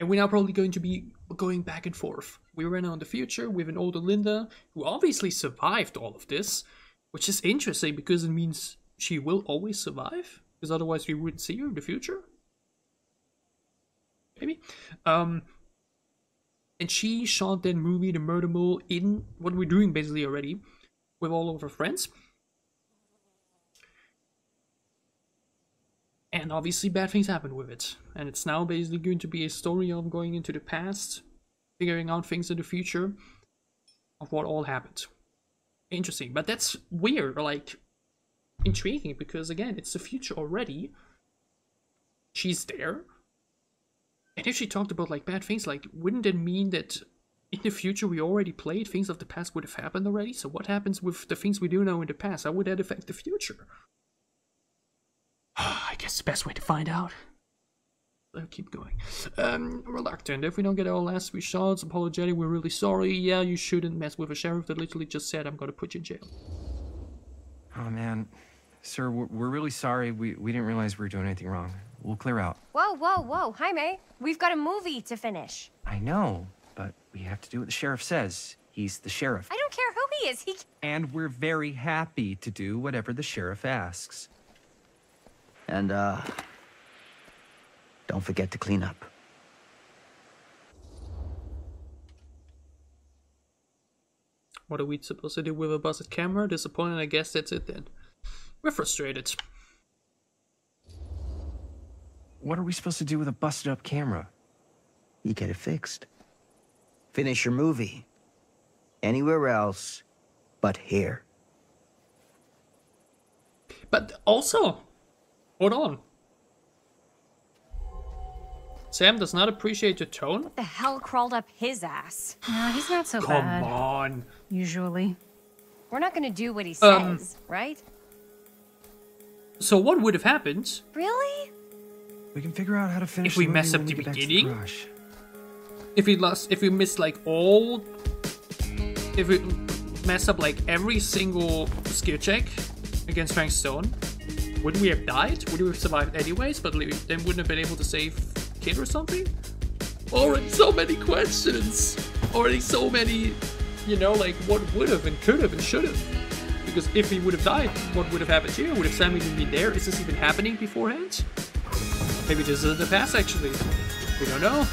A: And we're now probably going to be going back and forth. We were now in the future with an older Linda who obviously survived all of this, which is interesting because it means she will always survive, because otherwise we wouldn't see her in the future. Maybe. And she shot that movie, The Murder Mill, in what we're doing basically already, with all of her friends. And obviously bad things happened with it. And it's now basically going to be a story of going into the past, figuring out things in the future, of what all happened. interesting. But that's weird, or like intriguing, because again, it's the future already. She's there. And if she talked about like bad things, like wouldn't it mean that in the future we already played, things of the past would have happened already? So what happens with the things we do know in the past? How would that affect the future? I guess the best way to find out. I'll keep going. Reluctant. If we don't get our last 3 shots, apologetic, we're really sorry. Yeah, you shouldn't mess with a sheriff that literally just said, I'm gonna put you in jail.
J: Oh, man. Sir, we're really sorry. We didn't realize we were doing anything wrong. We'll clear out.
I: Whoa, whoa, whoa, Jaime. We've got a movie to finish.
J: I know, but we have to do what the sheriff says. He's the sheriff.
I: I don't care who he is.
J: And we're very happy to do whatever the sheriff asks.
K: And, don't forget to clean up.
A: What are we supposed to do with a busted camera? Disappointed, I guess that's it then. We're frustrated.
J: What are we supposed to do with a busted up camera?
K: You get it fixed. Finish your movie. Anywhere else but here.
A: But also, hold on. Sam does not appreciate your tone.
I: What the hell crawled up his ass?
G: No, he's not so bad.
A: Come on.
G: Usually.
I: We're not gonna do what he says, right?
A: So what would have happened?
I: Really?
J: We can figure out how to finish
A: if we
J: the
A: mess
J: movie
A: up
J: when
A: the
J: we get back to
A: beginning?
J: garage.
A: If we miss like all... If we mess up like every single skill check against Frank Stone, wouldn't we have died? Would we have survived anyways, but then wouldn't have been able to save Kid or something? Already so many questions! Already so many, you know, like what would have and could have and should have. Because if he would have died, what would have happened here? Would have Sam even been there? Is this even happening beforehand? Maybe this is the past actually. We don't know.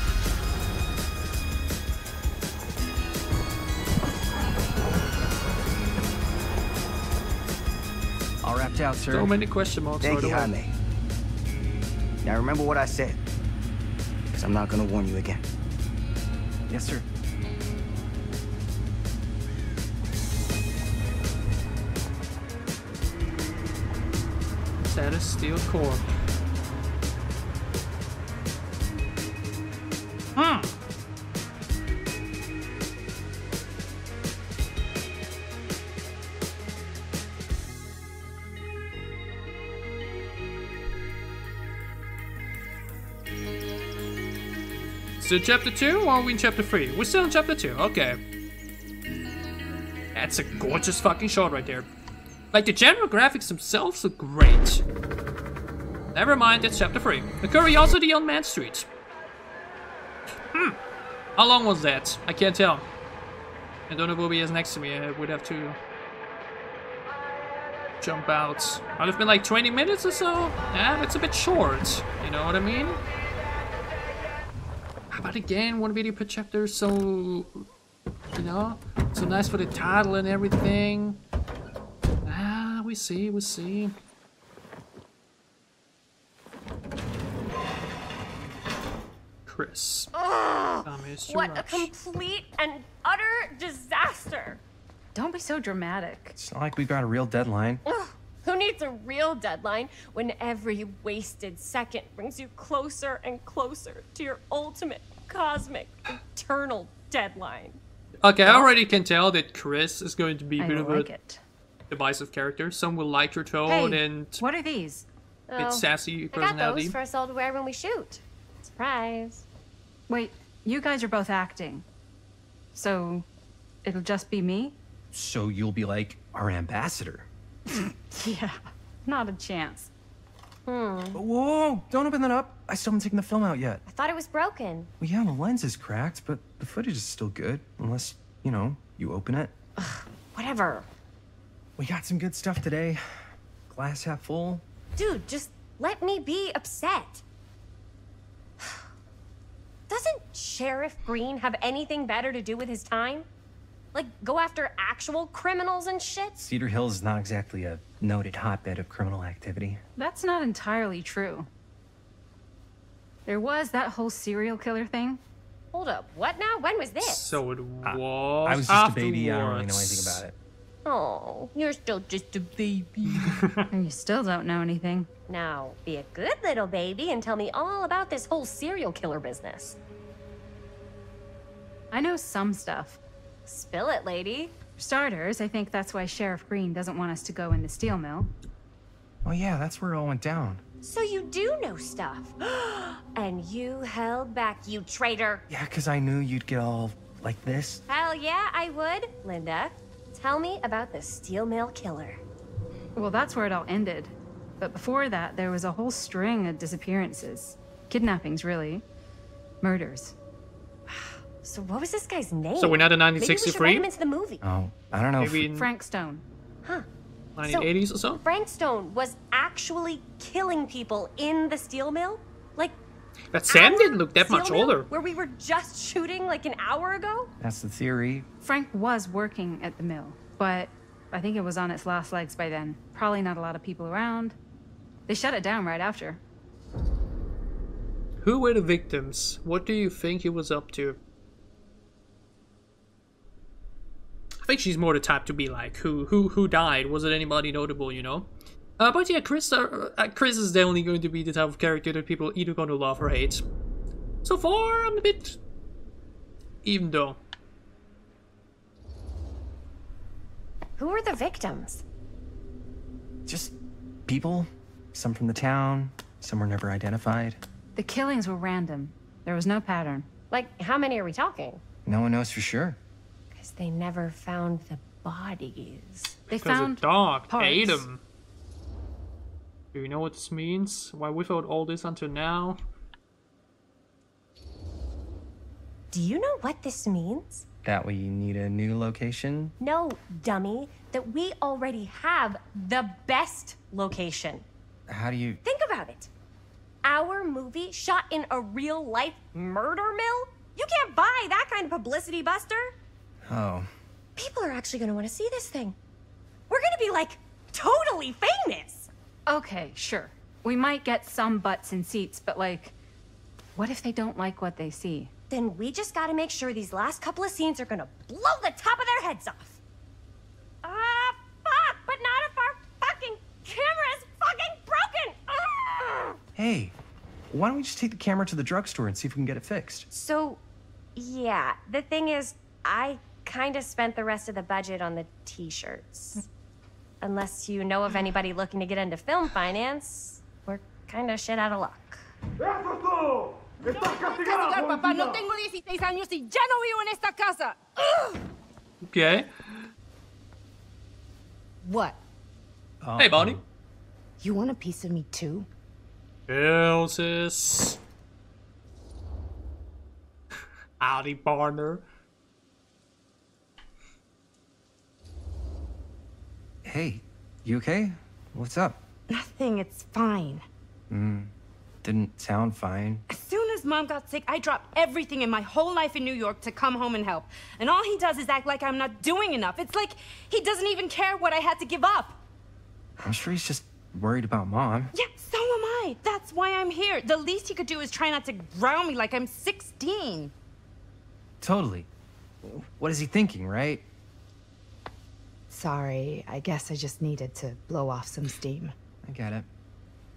J: All wrapped out, sir.
A: So many question marks.
K: Thank you, Jaime. Now remember what I said, because I'm not going to warn you again.
J: Yes, sir.
A: Status steel core. So chapter 2 or are we in chapter 3? We're still in chapter 2, okay. That's a gorgeous fucking shot right there. Like the general graphics themselves look great. Never mind, that's chapter 3. The Curiosity on Man Street. How long was that? I can't tell. I don't know what he has next to me. I would have to jump out. Might have been like 20 minutes or so. Yeah, it's a bit short. You know what I mean? But again, one video per chapter, so, you know, so nice for the title and everything. We see, we see. Chris.
I: What a complete and utter disaster.
G: Don't be so dramatic.
J: It's not like we've got a real deadline.
I: Ugh, who needs a real deadline when every wasted second brings you closer and closer to your ultimate, cosmic, eternal deadline?
A: Okay, I already can tell that Chris is going to be a bit of
G: like
A: a
G: it.
A: divisive character. Some will like her tone
G: Hey,
A: and
G: what are these?
A: a bit sassy personality.
I: I got those for us all to wear when we shoot. Surprise.
G: Wait, you guys are both acting. So, it'll just be me?
J: So you'll be like our ambassador.
G: Yeah, not a chance.
J: Whoa, don't open that up. I still haven't taken the film out yet.
I: I thought it was broken.
J: Well, yeah, the lens is cracked, but the footage is still good. Unless, you know, you open it.
I: Whatever.
J: We got some good stuff today. Glass half full.
I: Dude, just let me be upset. Doesn't Sheriff Green have anything better to do with his time? Like, go after actual criminals and shit?
J: Cedar Hills is not exactly a noted hotbed of criminal activity.
G: That's not entirely true. There was that whole serial killer thing.
I: Hold up, what now? When was this?
A: So it was
J: I was just a baby. I don't really know anything about it.
I: Oh, you're still just a baby.
G: And you still don't know anything.
I: Now, be a good little baby and tell me all about this whole serial killer business.
G: I know some stuff.
I: Spill it, lady.
G: For starters, I think that's why Sheriff Green doesn't want us to go in the steel mill.
J: Oh yeah, that's where it all went down.
I: So you do know stuff. And you held back, you traitor.
J: Yeah, because I knew you'd get all like this.
I: Hell yeah, I would. Linda, tell me about the steel mill killer.
G: Well, that's where it all ended. But before that, there was a whole string of disappearances. Kidnappings, really. Murders.
I: So what was this guy's name?
A: So we're not in
I: Maybe we should
A: 1963?
I: write him into the movie.
J: Oh, I don't know.
A: Maybe in
G: Frank Stone.
I: Huh.
A: 1980s or so?
I: Frank Stone was actually killing people in the steel mill? Like,
A: But Sam
I: our
A: didn't look that
I: steel
A: much
I: mill,
A: older.
I: Where we were just shooting like an hour ago?
J: That's the theory.
G: Frank was working at the mill, but I think it was on its last legs by then. Probably not a lot of people around. They shut it down right after.
A: Who were the victims? What do you think he was up to? I think she's more the type to be like, who died? Was it anybody notable, you know? But yeah, Chris is definitely going to be the type of character that people either going to love or hate. So far, I'm a bit even though.
I: Who were the victims?
J: Just people. Some from the town. Some were never identified.
G: The killings were random. There was no pattern.
I: Like, how many are we talking?
J: No one knows for sure.
I: Because they never found the bodies.
G: They
A: Because
G: found
A: a dog
G: parts.
A: ate him. Do you know what this means? Why without all this until now?
I: Do you know what this means?
J: That we need a new location?
I: No, dummy. That we already have the best location.
J: How do you...
I: Think about it. Our movie shot in a real-life murder mill? You can't buy that kind of publicity, Buster.
J: Oh.
I: People are actually gonna want to see this thing. We're gonna be, like, totally famous.
G: Okay, sure. We might get some butts in seats, but like, what if they don't like what they see?
I: Then we just gotta make sure these last couple of scenes are gonna blow the top of their heads off. Fuck, but not if our fucking camera's fucking broken.
J: Hey, why don't we just take the camera to the drugstore and see if we can get it fixed?
I: So, yeah, the thing is, I kinda spent the rest of the budget on the t-shirts. Unless you know of anybody looking to get into film finance, we're kinda shit out of luck.
L: Papá, no tengo 16 años y ya no vivo en esta casa.
A: Okay.
L: What?
A: Hey, Bonnie.
L: You want a piece of me too?
A: Hell, sis. Howdy, partner.
J: Hey, you okay? What's up?
L: Nothing, it's fine.
J: Didn't sound fine.
L: As soon as Mom got sick, I dropped everything in my whole life in New York to come home and help. And all he does is act like I'm not doing enough. It's like he doesn't even care what I had to give up.
J: I'm sure he's just worried about Mom.
L: Yeah, so am I. That's why I'm here. The least he could do is try not to ground me like I'm 16.
J: Totally. What is he thinking, right?
L: Sorry, I guess I just needed to blow off some steam.
J: I get it.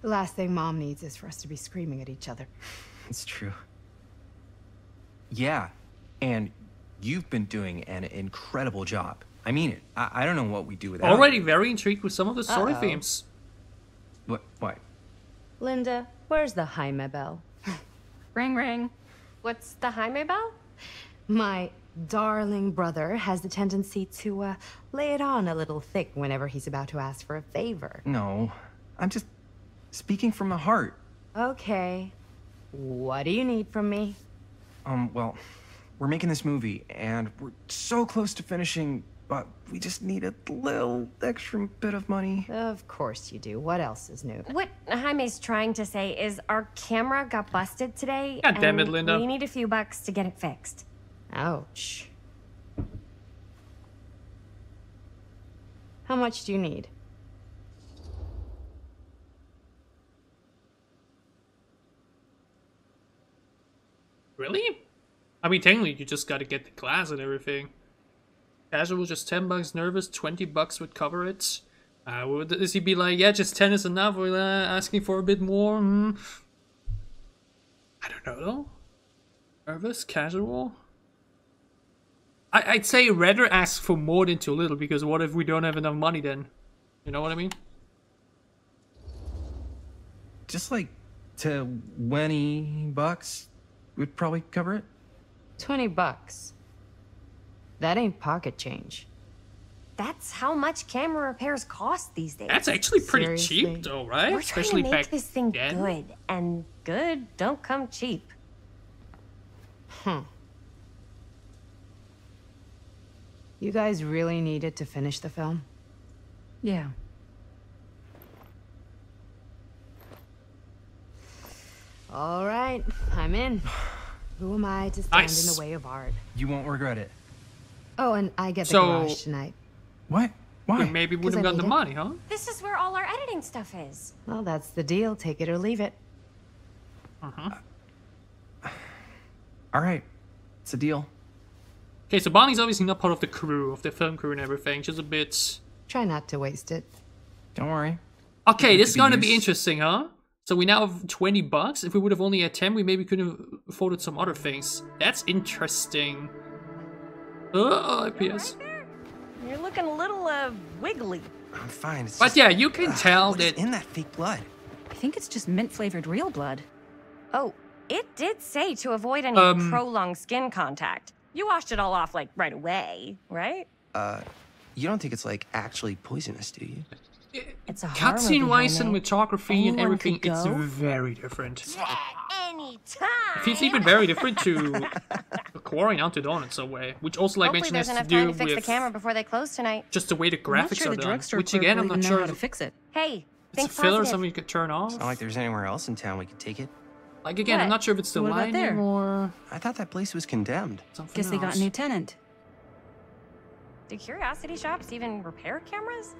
L: The last thing Mom needs is for us to be screaming at each other.
J: It's true. Yeah, and you've been doing an incredible job. I mean it. I don't know what we do without
A: Already
J: you.
A: very intrigued with some of the story
L: Uh-oh.
A: themes.
J: What?
L: Linda, where's the Jaime bell?
G: Ring, ring.
I: What's the Jaime bell?
L: My darling brother has the tendency to lay it on a little thick whenever he's about to ask for a favor.
J: No, I'm just speaking from the heart.
L: Okay. What do you need from me?
J: Well, we're making this movie, and we're so close to finishing, but we just need a little extra bit of money.
L: Of course you do. What else is new?
I: What Jaime's trying to say is our camera got busted today.
A: God damn it,
I: and
A: Linda.
I: We need a few bucks to get it fixed.
L: Ouch. How much do you need?
A: Really? I mean, technically, you just gotta get the glass and everything.
B: Casual, just $10. Nervous, $20 would cover it. Does he be like, yeah, just 10 is enough? Or asking for a bit more? I don't know though. Nervous, casual. I'd say rather ask for more than too little, because what if we don't have enough money then? You know what I mean?
J: Just like $20 would probably cover it.
L: $20. That ain't pocket change.
I: That's how much camera repairs cost these days.
B: That's actually pretty
L: Seriously?
B: cheap though, right?
I: We're
B: Especially
I: trying to
B: back
I: make this thing
B: then.
I: good, and good don't come cheap.
L: You guys really needed to finish the film?
G: Yeah.
L: All right, I'm in. Who am I to stand in
B: Nice.
L: the way of art?
J: You won't regret it.
L: Oh, and I get the
B: So-
L: garage tonight.
J: What?
B: We
J: Why?
B: maybe
L: 'Cause
B: wouldn't
L: I
B: have gotten the
L: need it.
B: money, huh?
I: This is where all our editing stuff is.
L: Well, that's the deal. Take it or leave it.
J: All right. It's a deal.
B: Okay, so Bonnie's obviously not part of the crew, of the film crew and everything. She's a bit...
L: Try not to waste it.
J: Don't worry.
B: Okay,
J: It
B: this is
J: could be
B: gonna be
J: used.
B: interesting, huh? So we now have $20. If we would have only had 10, we maybe could have afforded some other things. That's interesting. IPS.
I: You're looking a little, wiggly.
J: I'm fine. It's
B: But
J: just-
B: yeah, you can tell
J: what is
B: that...
J: in that fake blood?
G: I think it's just mint-flavored real blood.
I: Oh, it did say to avoid any
B: Um,
I: prolonged skin contact. You washed it all off, like, right away, right?
K: You don't think it's like actually poisonous, do you?
I: It's a horror movie,
B: Cutscene-wise,
I: homie.
B: cinematography and
I: Anyone
B: everything,
I: could
B: it's
I: go?
B: very different.
I: Anytime.
B: It's even very different to Quarry and Unto Dawn in some way, which also, like
I: Hopefully
B: mentioned,
I: there's
B: has
I: enough
B: to do
I: time to fix the
B: with
I: camera before they close tonight.
B: just the way the
G: I'm not
B: graphics
G: sure
B: are
G: the
B: done.
G: drugstore
B: Which
G: clerk
B: again,
G: will
B: I'm
G: even
B: not
G: know
B: sure
G: how
B: if
G: to fix it.
I: Hey,
B: it's a
I: think
B: filler,
I: positive.
B: something you could turn off.
K: It's not like there's anywhere else in town we could take it.
B: Like again, I'm
I: What?
B: not sure if it's the
G: What about
B: lighting
G: there?
B: or
K: I thought that place was condemned.
B: something
G: Guess they got
B: else.
G: a new tenant.
I: Do curiosity shops even repair cameras?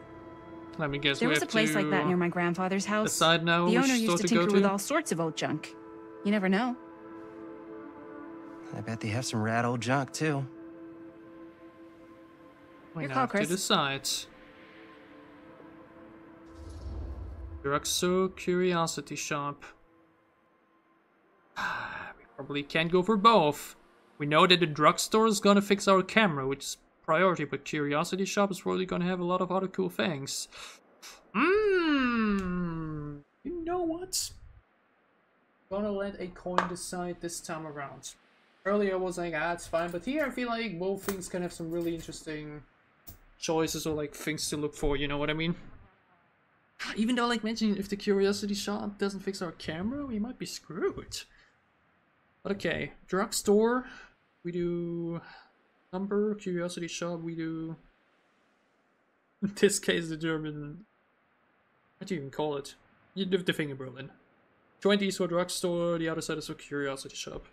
B: Let me guess.
G: There
B: we
G: was a
B: have
G: place
B: to
G: like that near my grandfather's house.
B: decide now
G: The
B: which
G: owner
B: store
G: used to
B: to go
G: tinker with
B: to.
G: all sorts of old junk. You never know.
K: I bet they have some rad old junk too.
B: We
G: Your
B: now
G: call,
B: have to
G: Chris.
B: decide. Drugstore, curiosity shop. We probably can't go for both. We know that the drugstore is gonna fix our camera, which is priority, but curiosity shop is probably gonna have a lot of other cool things. You know what? Gonna let a coin decide this time around. Earlier I was like, it's fine, but here I feel like both things can have some really interesting choices or like things to look for, you know what I mean? Even though, like mentioning, if the curiosity shop doesn't fix our camera, we might be screwed. But okay, drugstore, we do number, curiosity shop, we do, in this case, the German, what do you even call it? You do the thing in Berlin. 20 is for drugstore, the other side is for curiosity shop.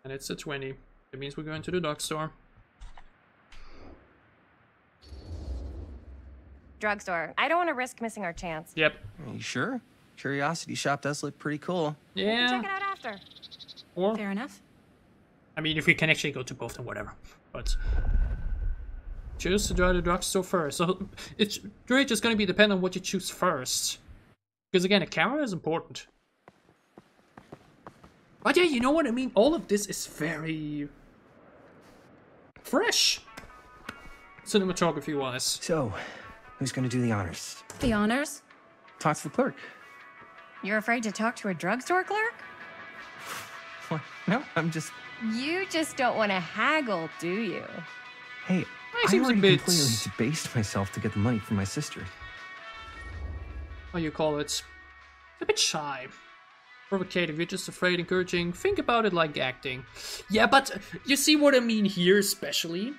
B: And it's a 20. That means we're going to the drugstore.
I: Drugstore. I don't want to risk missing our chance.
B: Yep.
K: Are you sure? Curiosity shop does look pretty cool.
B: Yeah.
I: Check it out after.
B: Or,
G: Fair enough.
B: I mean, if we can actually go to both, then whatever. But choose to try the drugstore first. So it's really just going to be dependent on what you choose first. Because again, a camera is important. But yeah, you know what I mean? All of this is very fresh, cinematography-wise.
K: So, who's gonna do the honors?
G: The honors?
K: Talk to the clerk.
I: You're afraid to talk to a drugstore clerk?
K: What? No, I'm just.
I: You just don't want to haggle, do you?
K: Hey, I
B: seems a
K: already
B: bit-
K: completely debased myself to get the money from my sister.
B: How you call it? A bit shy. Provocative, you're just afraid, encouraging. Think about it like acting. Yeah, but you see what I mean here, especially?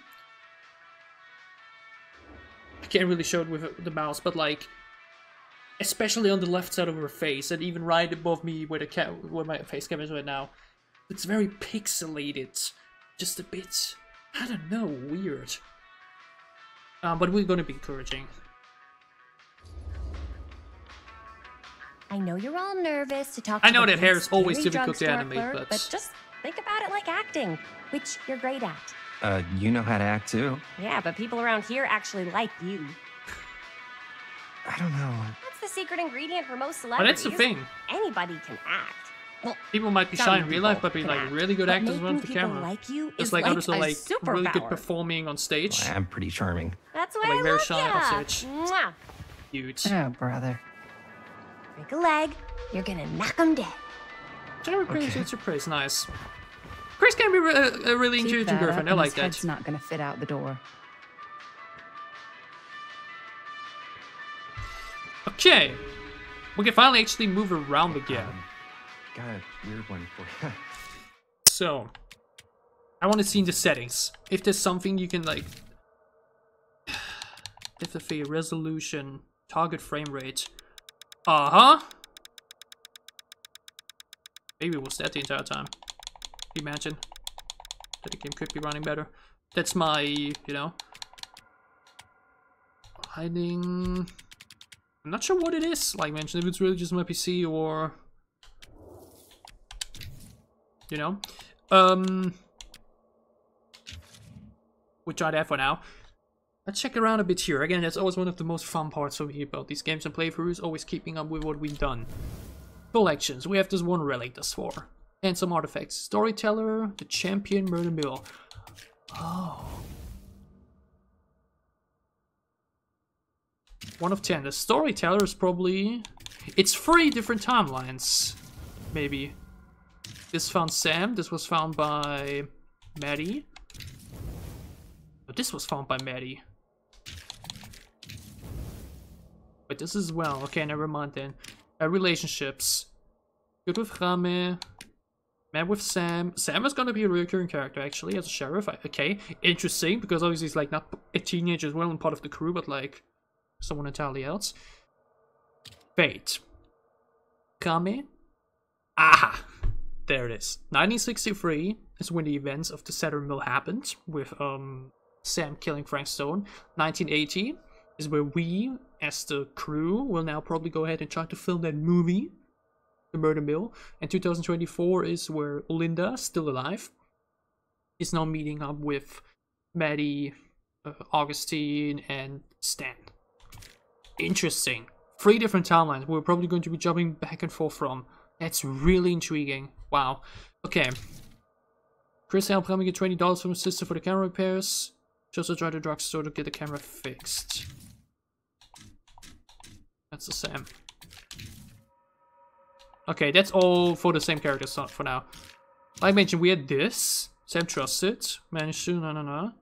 B: I can't really show it with the mouse, but like, especially on the left side of her face, and even right above me where where my face cam is right now. It's very pixelated. Just a bit, I don't know, weird. But we're gonna be encouraging.
I: I know you're all nervous to talk
A: I
I: to
A: know
I: the
A: that hair is always
I: scary
A: difficult to
I: drugstore
A: animate,
I: clerk,
A: but
I: just think about it like acting, which you're great at.
J: You know how to act too.
I: Yeah, but people around here actually like you.
J: I don't know.
I: That's the secret ingredient for most
A: but
I: celebrities.
A: that's the thing.
I: Anybody can act. Well,
A: People might be
I: some
A: shy in real life,
I: people
A: but be
I: can
A: like
I: act.
A: really good
I: But
A: actors in front of the
I: making people
A: camera.
I: like you
A: Just
I: is
A: like
I: like
A: others are
I: a
A: like really good
I: superpower.
A: performing on stage.
J: I'm pretty charming.
I: That's why
A: Like
I: I
A: very
I: love
A: shy
I: ya.
A: on stage.
I: Mwah.
A: Huge.
H: Oh, brother.
I: Break a leg, you're gonna knock 'em dead.
A: General praise, it's your praise, nice. Chris can be a really
G: Keep
A: engaging
G: that
A: girlfriend.
G: up
A: I
G: and
A: like
G: his
A: that.
G: head's not gonna fit out the door.
A: Okay, we can finally actually move around again.
J: Got a weird one for you.
A: So, I want to see in the settings if there's something you can like. Difficulty, resolution, target frame rate. Maybe it was that the entire time. Imagine that the game could be running better. That's my, you know, hiding. I'm not sure what it is. Like mentioned, if it's really just my PC or, you know, we'll try that for now. Let's check around a bit here. Again, that's always one of the most fun parts for me about these games and playthroughs, always keeping up with what we've done. Collections. We have this one relic thus far. And some artifacts. Storyteller, the champion, Murder Mill. Oh. 1 of 10. The Storyteller is probably... It's 3 different timelines. Maybe. This found Sam. This was found by Maddie. But this was found by Maddie. But this as well. Okay, never mind then. Relationships. Good with Rame. Man with Sam. Sam is gonna be a recurring character actually as a sheriff. Okay, interesting because obviously he's like not a teenager as well and part of the crew, but like someone entirely else. Fate. Rame. Aha! There it is. 1963 is when the events of the Saturn Mill happened with Sam killing Frank Stone. 1980 is where we, as the crew, will now probably go ahead and try to film that movie, The Murder Mill. And 2024 is where Linda, still alive, is now meeting up with Maddie, Augustine, and Stan. Interesting. 3 different timelines we're probably going to be jumping back and forth from. That's really intriguing. Wow. Okay. Chris helped Rami get $20 from his sister for the camera repairs. She also tried to drugstore to get the camera fixed. That's the Sam. Okay, that's all for the same characters for now. Like I mentioned, we had this. Sam trusted. Managed to, and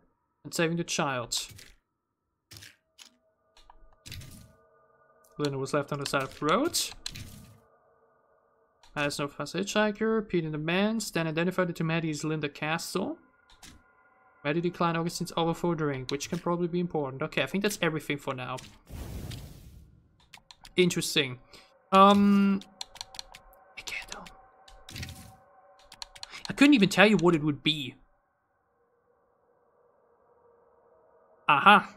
A: saving the child. Linda was left on the side of the road. Has no fast hitchhiker. Pete and the man. Stan identified it to Maddie as Linda Castle. Maddie declined Augustine's offer for a drink, which can probably be important. Okay, I think that's everything for now. Interesting. I can't tell. I couldn't even tell you what it would be. Aha.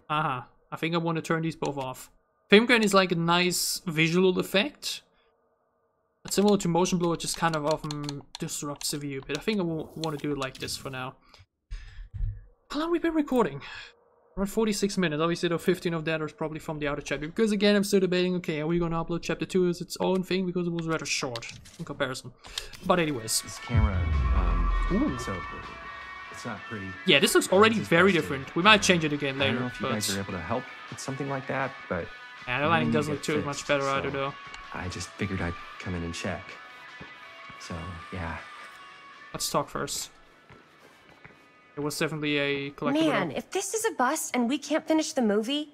A: Aha. I think I want to turn these both off. Filmgrain is like a nice visual effect. But similar to motion blur, it just kind of often disrupts the view. But I think I want to do it like this for now. How long have we been recording? Around 46 minutes. Obviously, though, 15 of that is probably from the outer chapter. Because again, I'm still debating, okay, are we going to upload chapter 2 as its own thing? Because it was rather short in comparison. But anyways.
J: This camera,
A: Ooh.
J: so it's not pretty.
A: Yeah, this looks already very different. We might change it again later.
J: I don't know if you guys are able to help with something like that, but...
A: Yeah, the lighting doesn't look too much better either, though.
J: I just figured I'd come in and check. So, yeah.
A: Let's talk first. It was definitely a collectible.
I: Man, if this is a bust and we can't finish the movie,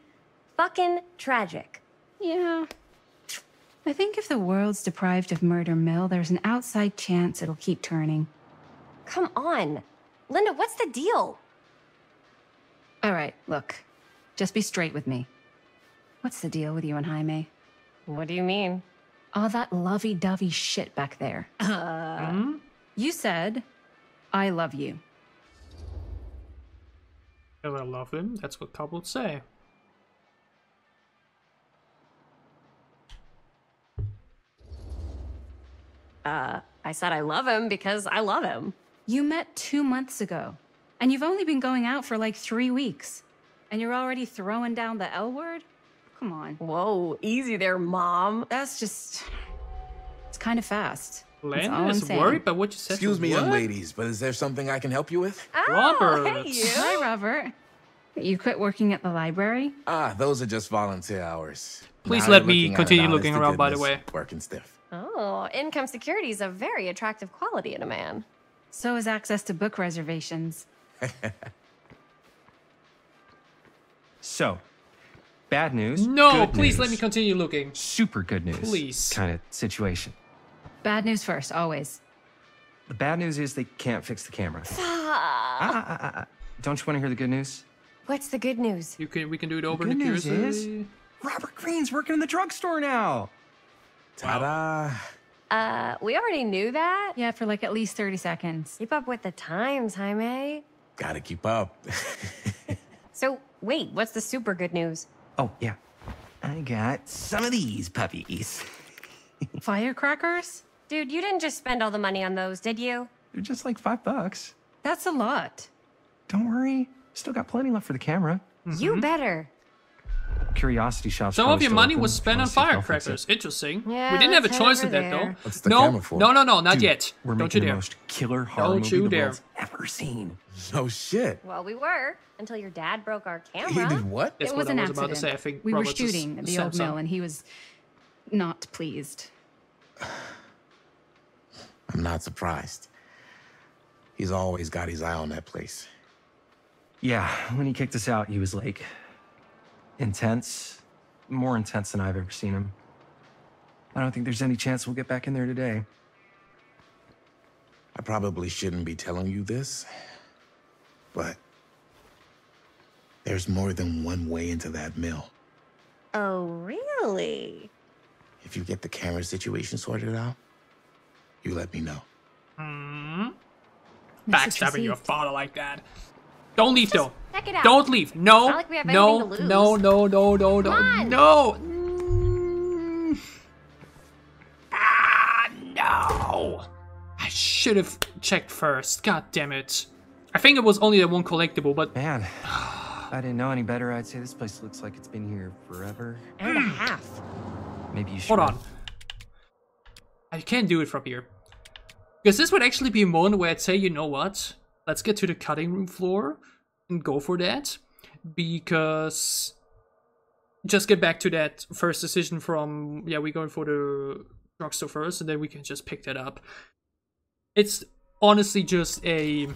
I: fucking tragic.
G: Yeah. I think if the world's deprived of Murder Mill, there's an outside chance it'll keep turning.
I: Come on. Linda, what's the deal?
G: All right, look. Just be straight with me. What's the deal with you and Jaime?
I: What do you mean?
G: All that lovey-dovey shit back there. You said, I love you.
A: Well, I love him. That's what couples say.
I: I said I love him because I love him.
G: You met 2 months ago, and you've only been going out for like 3 weeks. And you're already throwing down the L word? Come on.
I: Whoa, easy there, Mom.
G: That's just... It's kind of fast.
B: Landon is worried about what you said.
M: Excuse me,
B: what?
M: young ladies, but is there something I can help you with?
I: Oh,
B: Robert.
I: hey, you.
G: Hi, Robert. You quit working at the library?
M: Ah, those are just volunteer hours.
B: Please
M: Now
B: let
M: you're
B: me
M: looking at
B: continue
M: it,
B: looking
M: honest to
B: around, by the
M: goodness,
B: way.
M: Working stiff.
I: Oh, income security is a very attractive quality in a man.
G: So is access to book reservations.
J: So, bad news.
B: No,
J: good
B: please
J: news,
B: let me continue looking.
J: Super good news.
B: Please.
J: Kind of situation.
G: Bad news first, always.
J: The bad news is they can't fix the camera. Don't you want to hear the good news?
I: What's the good news?
B: We can do it over
J: The
B: in
J: good
B: the
J: news
B: curiosity.
J: is Robert Greene's working in the drugstore now.
M: Ta-da!
I: We already knew that.
G: Yeah, for like at least 30 seconds.
I: Keep up with the times, Jaime.
M: Gotta keep up.
I: So, wait, what's the super good news?
J: Oh, yeah. I got some of these puppies.
G: Firecrackers?
I: Dude, you didn't just spend all the money on those, did you?
J: They're just like $5.
G: That's a lot.
J: Don't worry. Still got plenty left for the camera.
I: You better.
J: Curiosity shop's
B: Some
J: probably
B: of your
J: still
B: money
J: open.
B: was spent on
J: Wanna see if they'll fix
B: firecrackers.
J: it.
B: Interesting.
I: Yeah,
B: We didn't have a
I: let's
B: choice
I: head
B: in that,
I: over
B: though.
I: there.
M: What's the
B: No,
M: camera for?
B: no, not
J: Dude,
B: yet.
J: We're
B: Don't you
J: making the
B: dare.
J: most killer horror
B: Don't
J: movie
B: you
J: the
B: dare.
J: world's ever seen.
M: No shit.
I: Well, we were, until your dad broke our
M: He
I: camera.
M: did what?
B: That's
G: It
B: what
G: was
B: I
G: an
B: was
G: accident.
B: about to say. I think
G: we were
B: Robert's a
G: shooting at the old
B: Samsung.
G: mill, and he was not pleased.
M: I'm not surprised. He's always got his eye on that place.
J: Yeah, when he kicked us out, he was like intense, more intense than I've ever seen him. I don't think there's any chance we'll get back in there today.
M: I probably shouldn't be telling you this, but there's more than one way into that mill.
I: Oh, really?
M: If you get the camera situation sorted out, you let me know.
B: Backstabbing your father like that. Don't leave, though.
I: Check it out.
B: Don't leave. No.
I: not like we have
B: No.
I: anything to lose.
B: No. No. No. No.
I: Come
B: No.
I: on.
B: No. No. I should have checked first. God damn it. I think it was only that one collectible, but
J: Man, if I didn't know any better, I'd say this place looks like it's been here forever.
I: And a half.
J: Maybe you should.
B: hold on. I can't do it from here. Because this would actually be a moment where I'd say, you know what? Let's get to the cutting room floor and go for that. Because just get back to that first decision from, yeah, we're going for the drugstore first, and then we can just pick that up. It's honestly just a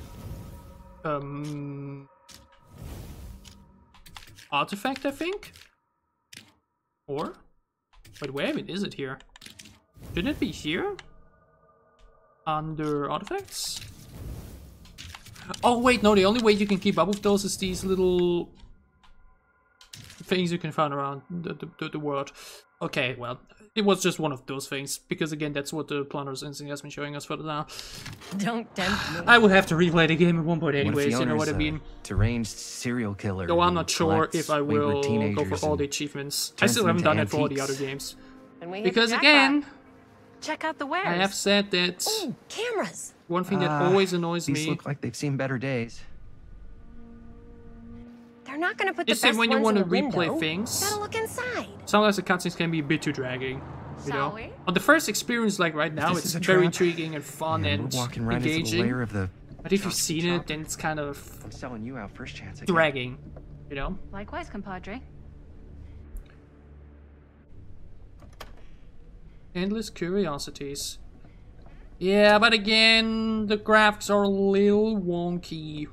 B: artifact, I think. Or wait, where even is it here? Shouldn't it be here? Under artifacts? Oh wait, no, the only way you can keep up with those is these little things you can find around the world. Okay, well, it was just one of those things, because again, that's what the Plunder's Instinct has been showing us for now.
I: Don't tempt me.
B: I will have to replay the game at one point
J: What if
B: anyways,
J: the
B: you know what I
J: owner's
B: mean?
J: a deranged serial killer.
B: Though I'm
J: who
B: not sure
J: collects
B: if I
J: wayward
B: will go
J: teenagers
B: for all the
J: and
B: achievements. I
J: turns
B: still
J: them
B: haven't done
J: into
B: it for all the
J: antiques?
B: other games.
I: And we hit the
B: Because
I: jackpot.
B: again,
G: Check out the wares.
B: I have said that
I: Ooh, cameras.
B: one thing that always annoys
J: These
B: me
J: look like they've seen better days.
I: They're not gonna put the
B: is that
I: best
B: when you
I: ones
B: want
I: in
B: to
I: the
B: replay
I: window.
B: things,
I: Gotta look inside.
B: sometimes the cutscenes can be a bit too dragging. You
I: Shall
B: know?
I: we?
B: On the first experience, like right now,
J: this
B: it's
J: is a
B: very
J: trap,
B: intriguing and fun
J: And
B: and
J: we're walking right into the
B: engaging.
J: layer of the.
B: But if you've
J: chocolate
B: seen
J: shop.
B: it, then it's kind of
J: I'm selling you out first chance. I get.
B: dragging. You know?
G: Likewise, compadre.
B: Endless curiosities. Yeah, but again, the graphics are a little wonky.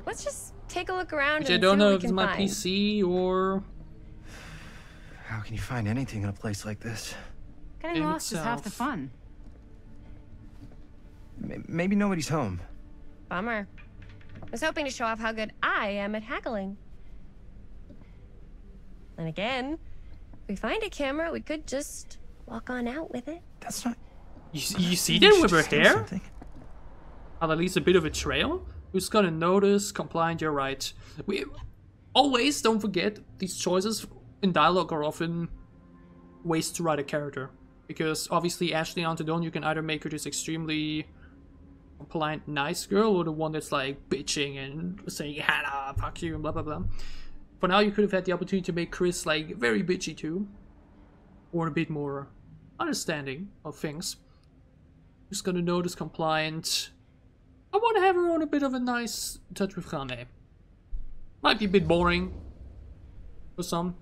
I: Let's just take a look around
B: Which
I: and
B: I don't
I: see
B: know
I: what
B: if
I: we
B: it's
I: can
B: my
I: find.
B: PC or
J: How can you find anything in a place like this?
G: Getting
B: In
G: lost is half the
B: itself.
G: fun.
J: Maybe nobody's home.
I: Bummer. I was hoping to show off how good I am at haggling. And again, if we find a camera, we could just walk on out with it.
J: That's not.
B: you see
J: You
B: that
J: should
B: with her
J: just do
B: hair?
J: something.
B: At least a bit of a trail? Who's gonna notice? Compliant, you're right. We always don't forget these choices in dialogue are often ways to write a character. Because obviously Ashley on Dawn, you can either make her this extremely compliant, nice girl, or the one that's like bitching and saying Hannah, fuck you, and blah blah blah. For now, you could have had the opportunity to make Chris like very bitchy too, or a bit more understanding of things. Just gonna notice compliant. I want to have her on a bit of a nice touch with Rane. Might be a bit boring for some.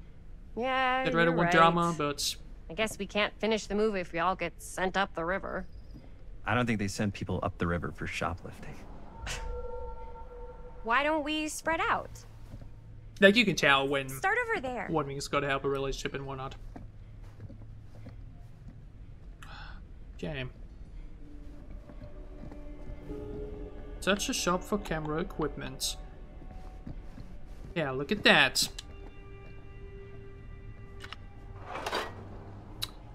I: Yeah,
B: I'd rather
I: you're
B: want
I: right.
B: drama, but
I: I guess we can't finish the movie if we all get sent up the river.
J: I don't think they send people up the river for shoplifting.
I: Why don't we spread out?
B: like you can tell when
I: Start over there.
B: one wing's got to help a relationship and whatnot. Okay. Such a shop for camera equipment. Yeah, look at that.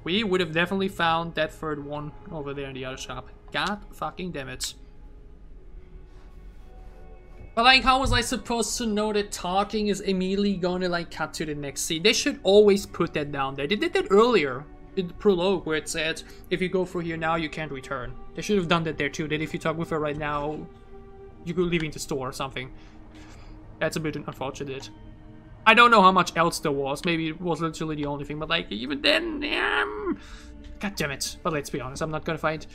B: We would have definitely found that third one over there in the other shop. God fucking damn it. But like, how was I supposed to know that talking is immediately gonna like cut to the next scene? They should always put that down there. They did that earlier in the prologue where it said, if you go through here now, you can't return. They should have done that there too, that if you talk with her right now, you're leaving the store or something. That's a bit unfortunate. I don't know how much else there was. Maybe it was literally the only thing, but like, even then, god damn it. But let's be honest, I'm not gonna find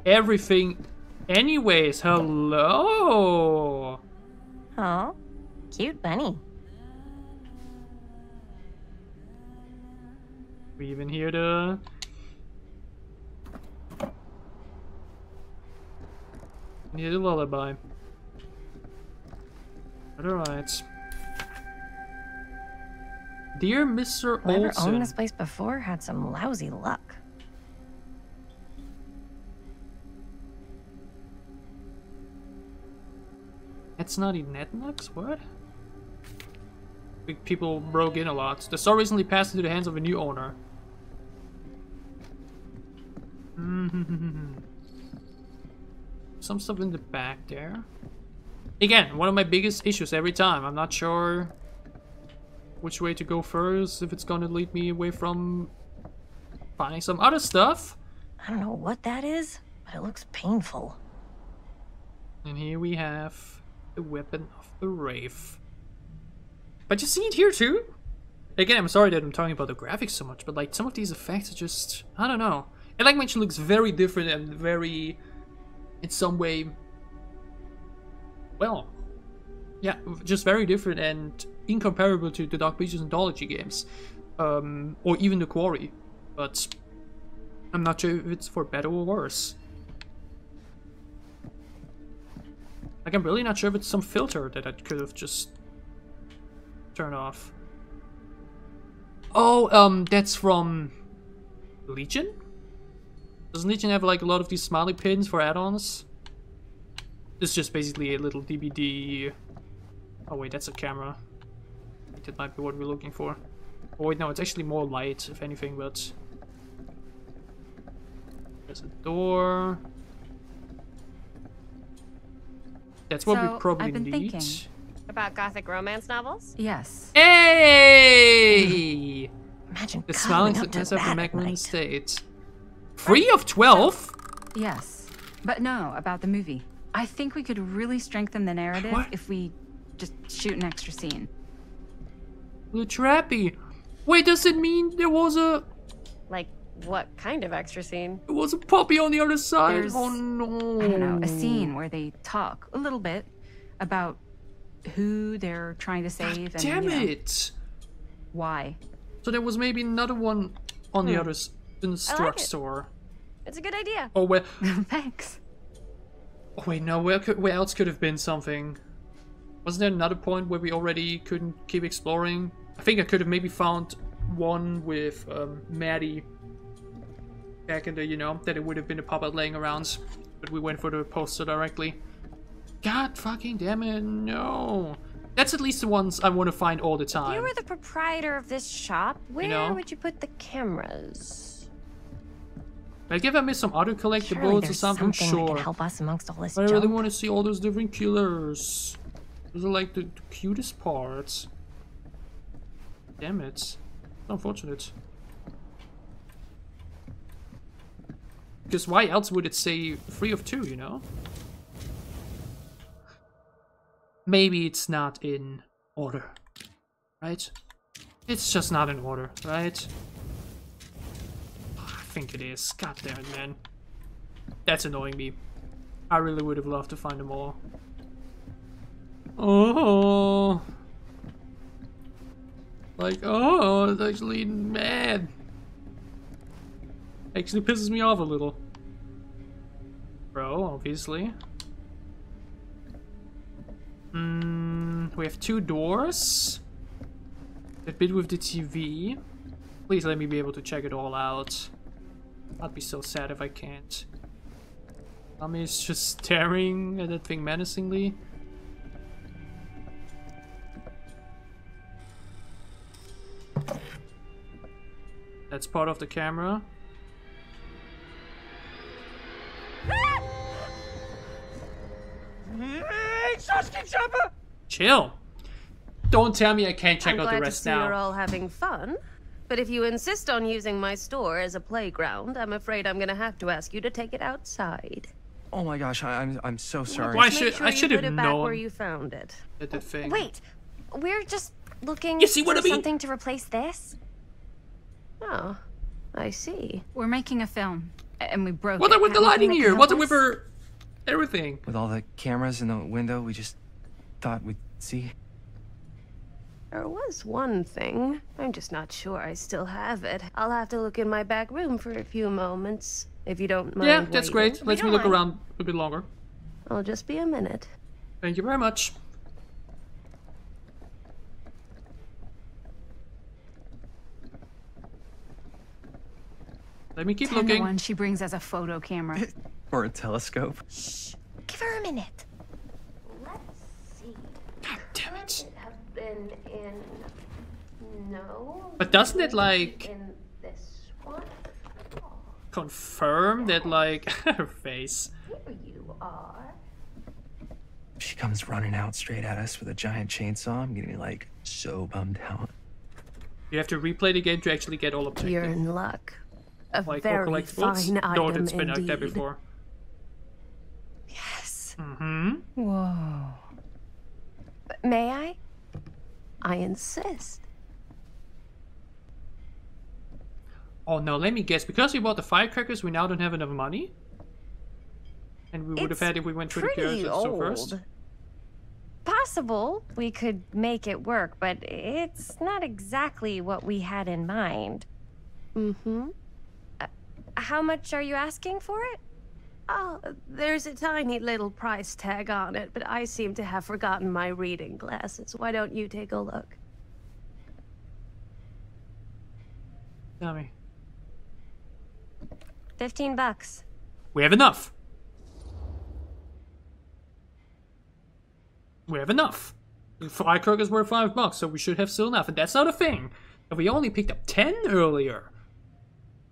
B: everything anyways. Hello!
I: Oh, cute bunny.
B: We even hear the... hear the lullaby. Alright. Dear Mr.
I: Whoever
B: Olsen.
I: owned this place before had some lousy luck.
B: That's not even Netlux? What? Big people broke in a lot. The store recently passed into the hands of a new owner. Some stuff in the back there. Again, one of my biggest issues every time. I'm not sure which way to go first, if it's gonna lead me away from finding some other stuff.
I: I don't know what that is, but it looks painful.
B: And here we have the weapon of the Wraith. But you see it here too? Again, I'm sorry that I'm talking about the graphics so much, but like some of these effects are just, I don't know. And like when she looks very different and very, in some way, well, yeah, just very different and incomparable to the Dark Pictures Anthology games, or even the Quarry. But I'm not sure if it's for better or worse. Like, I'm really not sure if it's some filter that I could have just turned off. Oh, that's from Legion? Doesn't Legion have like a lot of these smiley pins for add-ons? This is just basically a little DBD. Oh wait, that's a camera. That might be what we're looking for. Oh wait, no, it's actually more light, if anything, but... there's a door. That's what we probably
G: I've been
B: need.
G: thinking.
I: About gothic romance novels?
G: Yes.
B: Hey!
I: Imagine
B: The smiling
I: cuddling up to
B: success of the
I: that at
B: Macmillan
I: night.
B: Estate. 3 of 12?
G: Yes. But no, about the movie. I think we could really strengthen the narrative
B: What?
G: if we just shoot an extra scene.
B: The trappy. Wait, does it mean there was a...
I: Like, what kind of extra scene?
B: there was a puppy on the other side?
G: There's,
B: Oh no.
G: I don't know, a scene where they talk a little bit about who they're trying to save and
B: Damn
G: you know,
B: it.
G: why.
B: So there was maybe another one on the other in the
I: I like it.
B: store.
I: It's a good idea.
B: Oh, where...
G: Thanks.
B: oh, wait, no, where else could have been something? Wasn't there another point where we already couldn't keep exploring? I think I could have maybe found one with Maddie back in the, you know, that it would have been a pop-up laying around, but we went for the poster directly. God fucking damn it, no. That's at least the ones I want to find all the time.
I: You were the proprietor of this shop. Where
B: know?
I: would you put the cameras?
B: Like if I missed some other
I: Surely
B: collectibles or
I: there's
B: something,
I: that
B: sure.
I: can help us amongst all this
B: But I really
I: junk.
B: want to see all those different killers. Those are like the cutest parts. Damn it. Unfortunate. Because why else would it say 3 of 2, you know? Maybe it's not in order, right? It's just not in order, right? I think it is. God damn it, man. That's annoying me. I really would have loved to find them all. Oh. Like, oh, it's actually mad. Actually pisses me off a little. Bro, obviously. We have 2 doors. That bit with the TV. Please let me be able to check it all out. I'd be so sad if I can't. Mommy's just staring at that thing menacingly. That's part of the camera. Chill. Don't tell me I can't check out the rest now.
N: I'm glad to see you're all having fun. But if you insist on using my store as a playground, I'm afraid I'm gonna have to ask you to take it outside.
J: Oh my gosh, I'm so sorry.
B: Why
N: Make sure
B: I
N: you
B: should
N: put
B: have
N: it back
B: known
N: where you found it.
B: that thing.
I: Wait, we're just looking
B: You see what
I: for
B: I mean?
I: something to replace this?
N: Oh, I see.
G: We're making a film, and we broke
B: What
G: it.
B: up with the
G: Have you
B: lighting
G: make
B: here?
G: help
B: What up
G: us?
B: with her... everything?
J: With all the cameras in the window, we just thought we'd see.
N: There was one thing. I'm just not sure I still have it. I'll have to look in my back room for a few moments, if you don't mind.
B: Yeah, that's
N: waiting.
B: great. Let me look around a bit longer.
N: I'll just be a minute.
B: Thank you very much. Let me keep
G: 10 to
B: looking.
G: 1, she brings us a photo camera.
J: Or a telescope.
I: Shh. Give her a minute.
N: Let's see.
B: God damn it.
N: Could it have been in... No.
B: But doesn't it, like,
N: In this one?
B: confirm that, like, her face?
N: Here you are.
J: She comes running out straight at us with a giant chainsaw. I'm getting, like, so bummed out.
B: You have to replay the game to actually get all objectives.
N: You're in luck. A
B: Like,
N: very
B: or collectibles?
N: fine
B: No,
N: item
B: it's been like that
N: indeed.
B: before.
I: Yes.
B: Mm-hmm.
N: Whoa.
I: May I?
N: I insist.
B: Oh no, let me guess. Because we bought the firecrackers, we now don't have enough money? And we would have had if we went through the
I: Pretty
B: carriage so first.
I: old. Possible we could make it work, but it's not exactly what we had in mind.
N: Mm-hmm.
I: How much are you asking for it?
N: Oh, there's a tiny little price tag on it, but I seem to have forgotten my reading glasses. Why don't you take a look?
B: Tell me.
I: $15.
B: We have enough. We have enough. The firecrackers were $5, so we should have still enough. And that's not a thing. If we only picked up 10 earlier,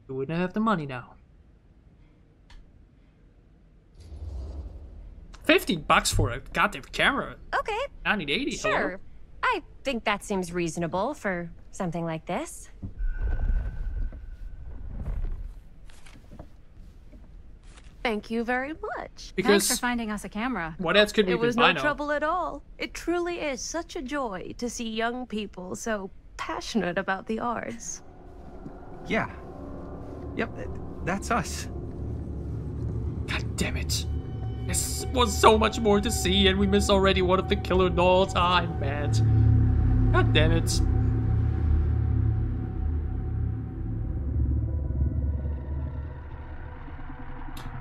B: we wouldn't have the money now. $15 for a goddamn camera.
I: Okay.
B: I need 80.
I: Sure.
B: Hello?
I: I think that seems reasonable for something like this.
N: Thank you very much.
B: Because
G: Thanks for finding us a camera.
B: what else could we
N: It
B: even
N: was
B: buy
N: no
B: now?
N: trouble at all. It truly is such a joy to see young people so passionate about the arts.
J: Yeah. Yep, that's us.
B: God damn it. This was so much more to see, and we missed already one of the killer dolls. I'm mad. God damn it.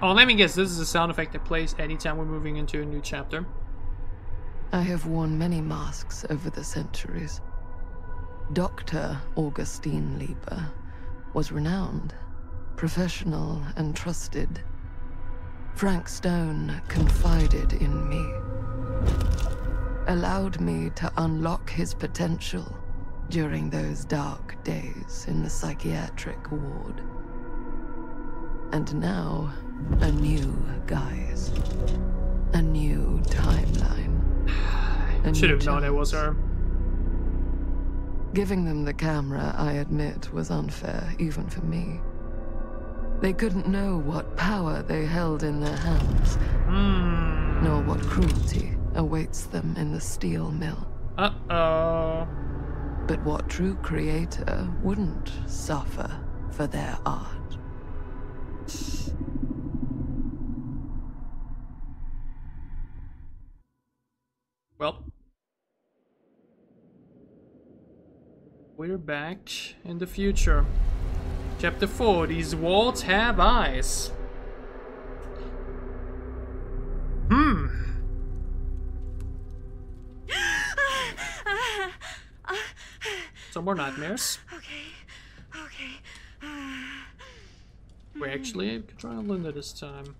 B: Oh, let me guess, this is a sound effect that plays anytime we're moving into a new chapter.
H: I have worn many masks over the centuries. Dr. Augustine Lieber was renowned, professional, and trusted. Frank Stone confided in me, allowed me to unlock his potential during those dark days in the psychiatric ward. And now, a new guise, a new timeline. a
B: Should
H: new
B: have known it was her.
H: Giving them the camera, I admit, was unfair, even for me. They couldn't know what power they held in their hands, nor what cruelty awaits them in the steel mill.
B: Uh-oh.
H: But what true creator wouldn't suffer for their art?
B: Well, we're back in the future. Chapter 4, these walls have eyes. Some more nightmares.
L: Okay.
B: We're actually controlling Linda this time.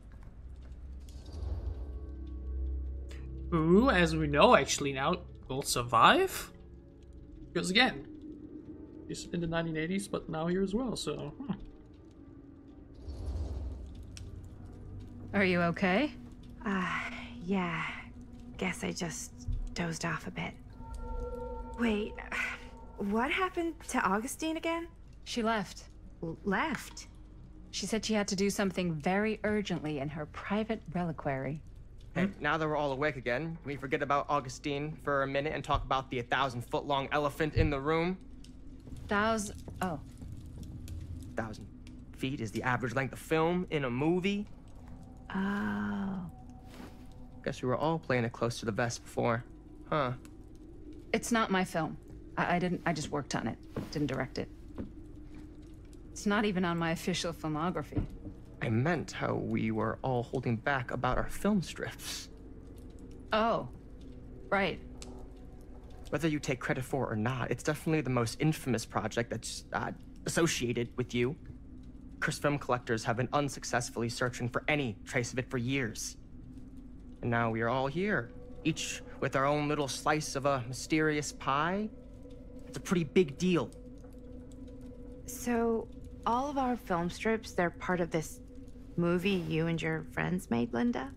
B: Who, as we know, actually now will survive? Because again, he's in the 1980s, but now here as well, so...
G: Are you okay?
E: Yeah. Guess I just dozed off a bit. Wait, what happened to Augustine again?
G: She left.
E: Left?
G: She said she had to do something very urgently in her private reliquary.
F: Hey, now that we're all awake again, can we forget about Augustine for a minute and talk about the 1,000-foot-long elephant in the room?
G: 1,000... Oh.
F: 1,000 feet is the average length of film in a movie.
E: Oh.
F: Guess we were all playing it close to the vest before. Huh.
G: It's not my film. I just worked on it. Didn't direct it. It's not even on my official filmography.
F: I meant how we were all holding back about our film strips.
G: Oh. Right.
F: Whether you take credit for it or not, it's definitely the most infamous project that's associated with you. Cursed film collectors have been unsuccessfully searching for any trace of it for years. And now we are all here, each with our own little slice of a mysterious pie. It's a pretty big deal.
E: So, all of our film strips, they're part of this movie you and your friends made, Linda?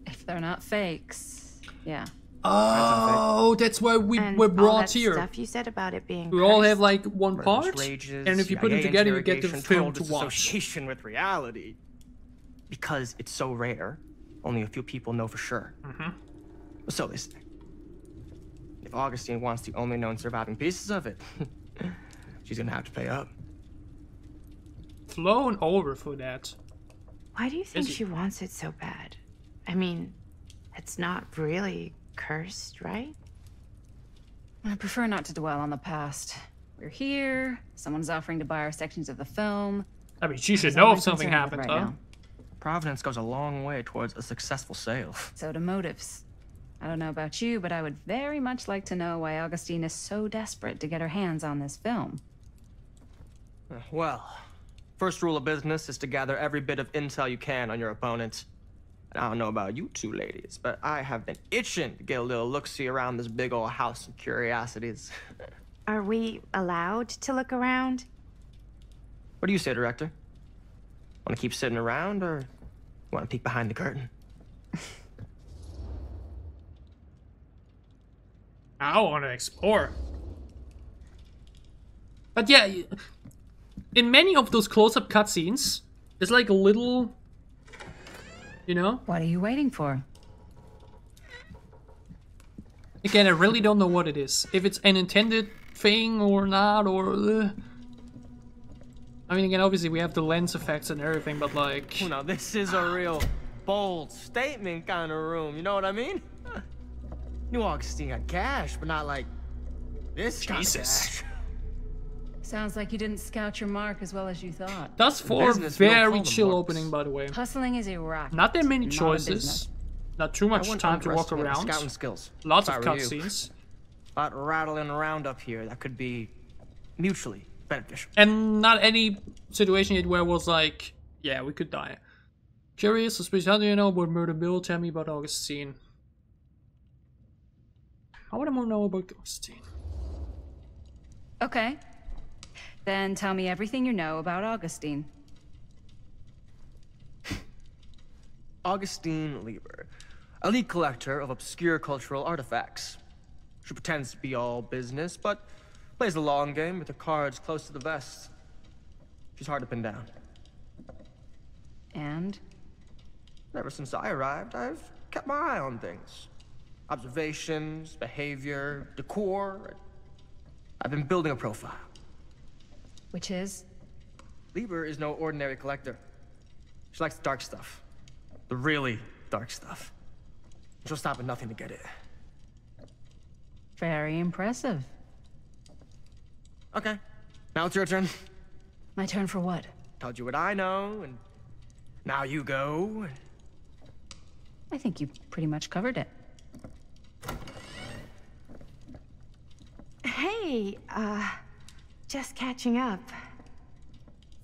G: If they're not fakes, yeah.
B: Oh, that's why we
E: and
B: were
E: all
B: brought
E: that
B: here.
E: Stuff you said about it being
B: We all
E: cursed.
B: have like one
F: Murderous
B: part,
F: rages,
B: and if you put them
F: CIA
B: together, you get the
F: interrogation,
B: film
F: total
B: to watch.
F: dissociation with reality. Because it's so rare, only a few people know for sure. So they say. If Augustine wants the only known surviving pieces of it, she's gonna have to pay up.
B: Flown over for that.
E: Why do you think she wants it so bad? I mean, it's not really cursed, right?
G: I prefer not to dwell on the past. We're here. Someone's offering to buy our sections of the film.
B: I mean, she should
G: That's
B: know
G: all
B: if
G: I'm
B: something
G: concerned with
B: happened,
G: right
B: huh?
G: now.
F: Providence goes a long way towards a successful sale.
G: So do motives. I don't know about you, but I would very much like to know why Augustine is so desperate to get her hands on this film.
F: Well, first rule of business is to gather every bit of intel you can on your opponent. And I don't know about you two ladies, but I have been itching to get a little look-see around this big old house of curiosities.
E: Are we allowed to look around?
F: What do you say, director? Want to keep sitting around, or want to peek behind the curtain?
B: I want to explore. But yeah, in many of those close-up cutscenes, there's like a little, you know?
G: What are you waiting for?
B: Again, I really don't know what it is. If it's an intended thing or not, or... I mean, again, obviously we have the lens effects and everything, but like...
F: Oh, now this is a real bold statement kind of room, you know what I mean? New Augustine got cash, but not like this kind of cash.
G: Sounds like you didn't scout your mark as well as you thought.
B: That's for a very chill opening, by the way.
G: Hustling is a rock.
B: Not that many choices. Not too much time to walk around.
F: Scouting skills.
B: Lots of cutscenes.
F: A lot rattling around up here that could be mutually beneficial.
B: And not any situation yet where it was like, yeah, we could die. Curious, suspicious, how do you know about Murder Bill? Tell me about Augustine. How would I want to know about Augustine?
G: Okay. Then tell me everything you know about Augustine.
F: Augustine Lieber, elite collector of obscure cultural artifacts. She pretends to be all business, but plays the long game with her cards close to the vest. She's hard to pin down.
G: And?
F: Ever since I arrived, I've kept my eye on things. Observations, behavior, decor. I've been building a profile.
G: Which is?
F: Lieber is no ordinary collector. She likes the dark stuff. The really dark stuff. She'll stop at nothing to get it.
G: Very impressive.
F: Okay, now it's your turn.
G: My turn for what?
F: Told you what I know, and now you go.
G: I think you pretty much covered it.
E: Hey, just catching up.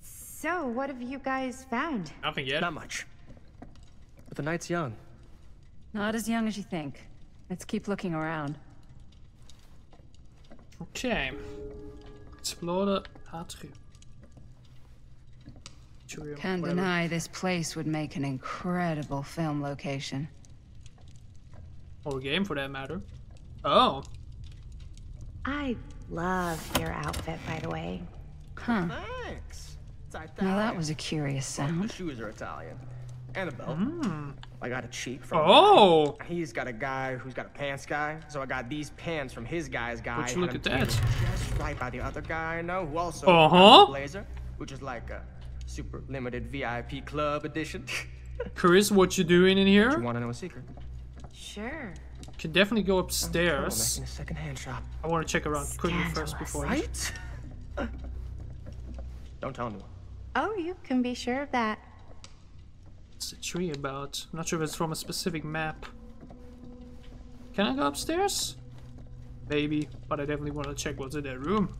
E: So, what have you guys found?
A: Nothing yet.
F: Not much. But the night's young.
G: Not as young as you think. Let's keep looking around.
A: Okay. Explore the atrium.
G: Can't deny this place would make an incredible film location.
A: Or game for that matter. Oh.
E: I love your outfit, by the way.
G: Huh.
F: Thanks. It's
G: Now that was a curious
F: The
G: sound.
F: shoes are Italian. And a belt. I got a cheap from
A: Oh!
F: He's got a guy who's got a pants guy, so I got these pants from his guy's guy.
A: Would you look
F: and
A: at
F: I'm
A: that?
F: Just right by the other guy I know, who also
A: Uh-huh.
F: has a blazer, which is like a super limited VIP club edition.
A: Chris, what you doing in here?
F: You want to know a secret?
E: Sure.
A: Can definitely go
F: Oh,
A: upstairs.
F: making a second-hand shop.
A: I want to check around quickly first
E: Scandalous.
A: before I...
F: Right? Don't tell anyone.
E: Oh, you can be sure of that.
A: What's the tree about? I'm not sure if it's from a specific map. Can I go upstairs? Maybe, but I definitely want to check what's in that room.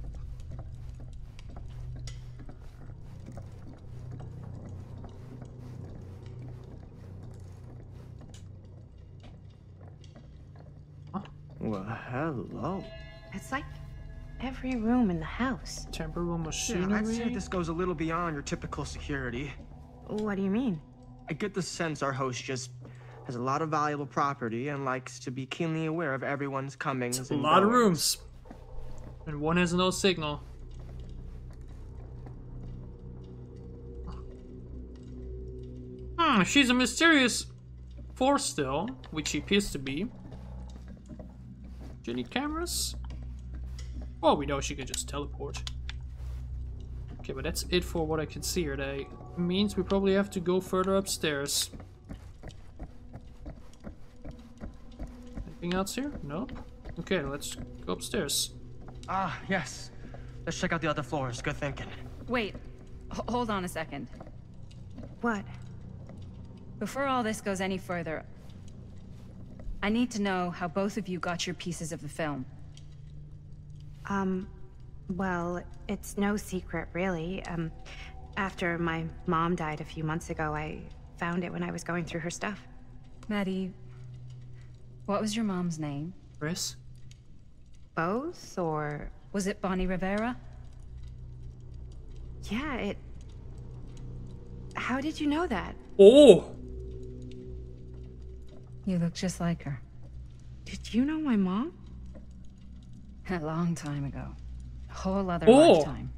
F: Well, hello.
E: It's like every room in the house.
A: Temporal
F: Yeah,
A: machinery?
F: I'd say this goes a little beyond your typical security.
E: What do you mean?
F: I get the sense our host just has a lot of valuable property and likes to be keenly aware of everyone's comings
A: A
F: and
A: lot of
F: goings.
A: rooms. And one has no signal. She's a mysterious force still, which she appears to be. Do you need cameras? Oh, we know she can just teleport. Okay, but that's it for what I can see here. That means we probably have to go further upstairs. Anything else here? Nope. Okay, let's go upstairs.
F: Ah, yes. Let's check out the other floors. Good thinking.
G: Wait, hold on a second.
E: What?
G: Before all this goes any further, I need to know how both of you got your pieces of the film.
E: Well, it's no secret, really. After my mom died a few months ago, I found it when I was going through her stuff.
G: Maddie, what was your mom's name?
A: Chris?
E: Both, or...
G: Was it Bonnie Rivera?
E: Yeah, it... How did you know that?
A: Oh!
G: You look just like her.
E: Did you know my mom?
G: A long time ago. A whole other
A: Oh.
G: lifetime.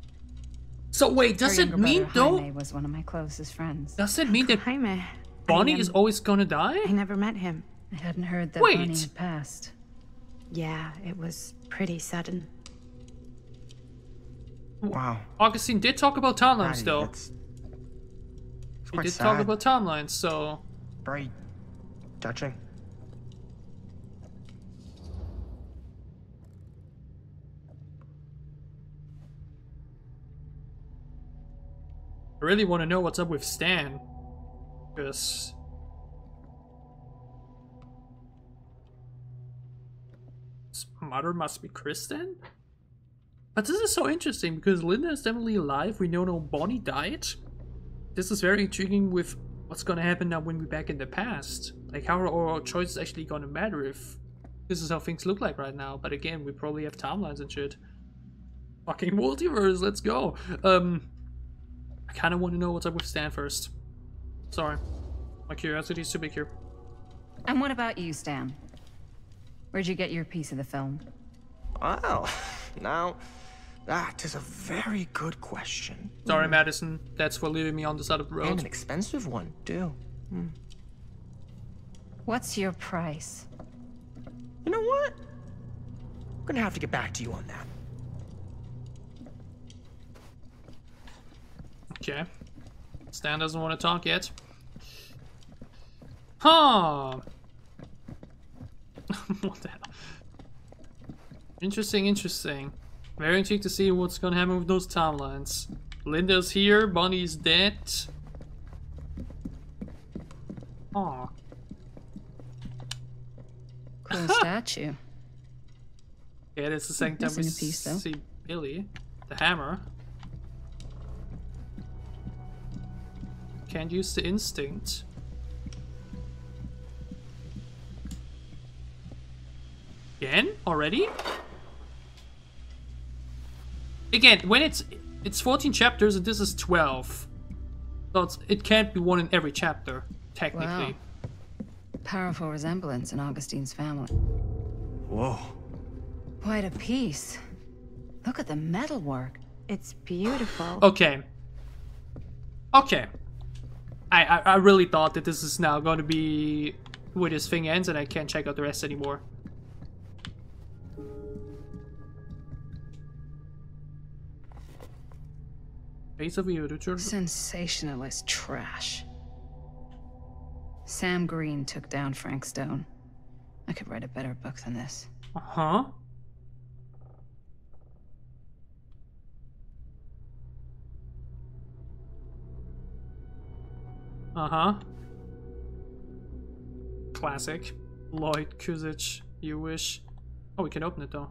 A: So wait, does
G: Her
A: it
G: younger
A: mean
G: brother,
A: though?
G: Jaime was one of my closest friends.
A: Does it mean that
E: Jaime.
A: Bonnie is always gonna die?
E: I never met him.
G: I hadn't heard that
A: Wait.
G: Bonnie had passed.
E: Yeah, it was pretty sudden.
F: Wow.
A: Augustine did talk about timelines
F: Maddie,
A: though.
F: It's
A: He
F: quite
A: did
F: sad.
A: talk about timelines, so...
F: Very touching.
A: I really want to know what's up with Stan. Because... his mother must be Kristen? But this is so interesting because Linda is definitely alive. We know no Bonnie died. This is very intriguing with what's gonna happen now when we're back in the past. Like how are our choices actually gonna matter if this is how things look like right now. But again, we probably have timelines and shit. Fucking multiverse, let's go. I kind of want to know what's up with Stan first. Sorry. My curiosity is too big here.
G: And what about you, Stan? Where'd you get your piece of the film?
F: Wow. Now, That is a very good question.
B: Sorry, Madison. That's for leaving me on the side of the road.
F: And an expensive one, too.
G: What's your price?
F: You know what? I'm gonna have to get back to you on that.
B: Okay. Stan doesn't want to talk yet. Huh. What the hell? Interesting. Very intrigued to see what's gonna happen with those timelines. Linda's here, Bonnie's dead. Aw.
G: Cool statue.
B: Yeah, that's the second time we
G: Missing a piece, though.
B: see Billy. The hammer. Can't use the instinct. Again? Already? Again, when it's 14 chapters and this is 12. So it can't be one in every chapter, technically.
G: Wow. Powerful resemblance in Augustine's family.
F: Whoa.
G: Quite a piece. Look at the metalwork.
E: It's beautiful.
B: Okay. Okay. I really thought that this is now going to be where this thing ends and I can't check out the rest anymore. Face of the editor.
G: Sensationalist trash. Sam Green took down Frank Stone. I could write a better book than this.
B: Uh-huh. Uh-huh. Classic. Lloyd, Kusich, you wish. Oh, we can open it though.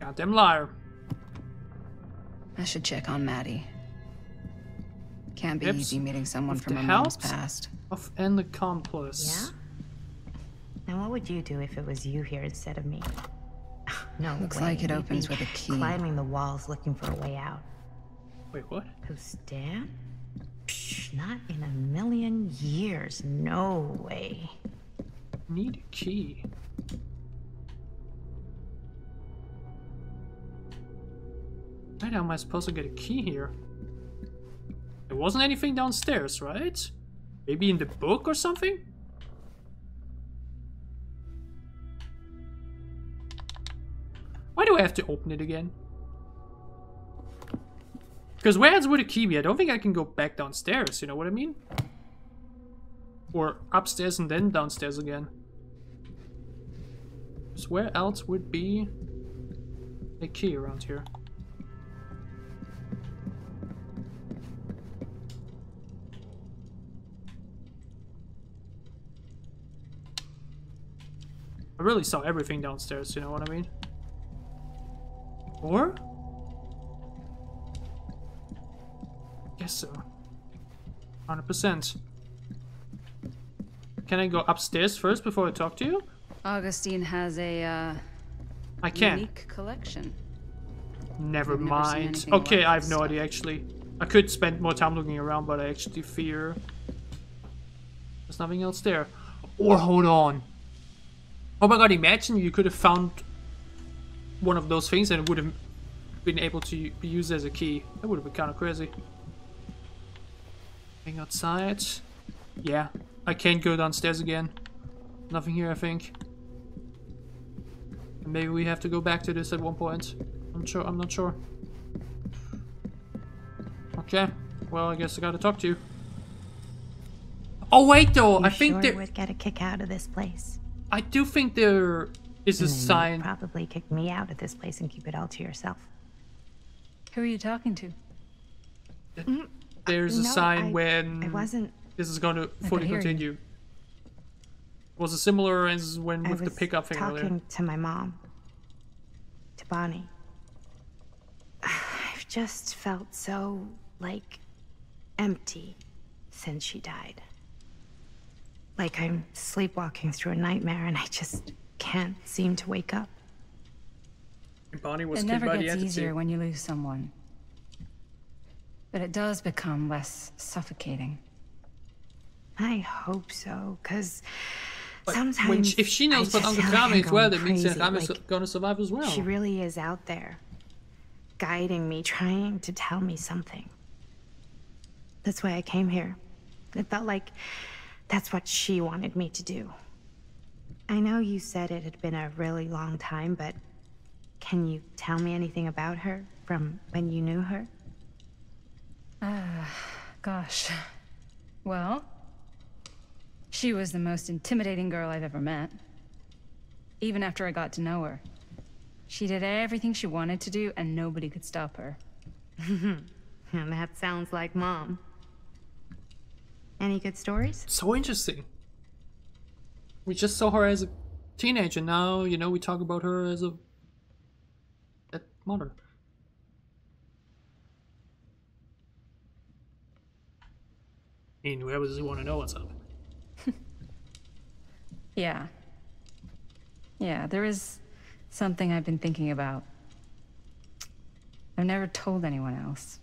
B: Goddamn liar.
G: I should check on Maddie. Can't be easy meeting someone
B: With
G: from
B: the
G: her mom's
B: help
G: past.
B: of an accomplice.
E: Yeah? Now what would you do if it was you here instead of me? No
G: Looks
E: way.
G: like it
E: You'd
G: opens
E: be
G: with a key.
E: climbing the walls looking for a way out.
B: Wait, what?
E: Who, Stan? Psh, not in a million years. No way.
B: Need a key. How am I supposed to get a key here? There wasn't anything downstairs, right? Maybe in the book or something? Why do I have to open it again? Because where else would a key be? I don't think I can go back downstairs, you know what I mean? Or upstairs and then downstairs again. So where else would be a key around here? I really saw everything downstairs, you know what I mean? Or? Guess so. 100%. Can I go upstairs first before I talk to you?
G: Augustine has a,
B: I can.
G: unique collection.
B: Never
G: I've never seen
B: mind.
G: anything
B: Okay,
G: like
B: I have
G: this
B: no
G: stuff.
B: idea actually. I could spend more time looking around, but I actually fear there's nothing else there. Or hold on. Oh my god, imagine you could have found one of those things and it would have been able to be used as a key. That would have been kind of crazy. Thing outside. Yeah, I can't go downstairs again. Nothing here, I think. And maybe we have to go back to this at one point. I'm not sure. Okay, well, I guess I gotta talk to you. Oh wait, though, I think
E: sure
B: there
E: would get a kick out of this place.
B: I do think there is a
E: And then you'd
B: sign.
E: probably kick me out of this place and keep it all to yourself.
G: Who are you talking to?
B: There's a
E: No,
B: sign when
E: I wasn't.
B: this is going to
G: I
B: fully
G: could hear you.
B: continue. Was it similar as when
E: I
B: with the
E: was
B: pickup thing
E: talking
B: earlier?
E: to my mom, to Bonnie. I've just felt so, like, empty since she died. Like I'm sleepwalking through a nightmare and I just can't seem to wake up.
A: Bonnie was
G: It
A: killed
G: never
A: by the
G: gets
A: entity.
G: easier when you lose someone. But it does become less suffocating.
E: I hope so, because
A: But
E: sometimes
A: if she knows about Uncle Rami as well, that means that Rami is gonna survive as well.
E: She really is out there, guiding me, trying to tell me something. That's why I came here. It felt like that's what she wanted me to do. I know you said it had been a really long time, but can you tell me anything about her from when you knew her?
G: Gosh. Well, she was the most intimidating girl I've ever met. Even after I got to know her. She did everything she wanted to do, and nobody could stop her.
E: And that sounds like Mom. Any good stories?
A: So interesting. We just saw her as a teenager. Now, you know, we talk about her as a mother. I mean, whoever doesn't want to know what's up.
G: Yeah. Yeah, there is something I've been thinking about. I've never told anyone else.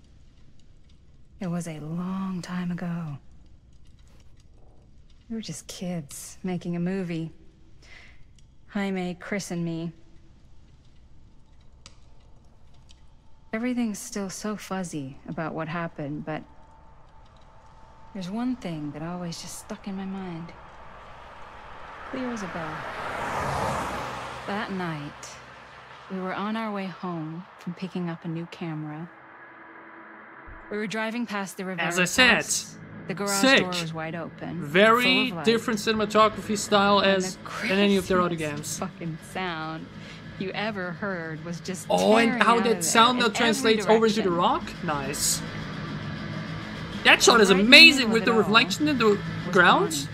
G: It was a long time ago. We were just kids, making a movie. Jaime, Chris, and me. Everything's still so fuzzy about what happened, but there's one thing that always just stuck in my mind. Clear as a bell. That night, we were on our way home from picking up a new camera. We were driving past the Rivera
A: As I said,
G: house. The garage
A: sick.
G: door was wide open.
A: Very
G: full of
A: different cinematography style as in any of their other games.
G: Fucking sound you ever heard was just
A: Oh, and
G: tearing
A: how
G: out
A: that
G: of
A: sound
G: there
A: now
G: in every
A: translates over into the
G: direction.
A: rock? Nice. That shot is
G: Right in the
A: amazing
G: middle
A: with
G: of
A: the
G: it all
A: reflection in the
G: was
A: ground.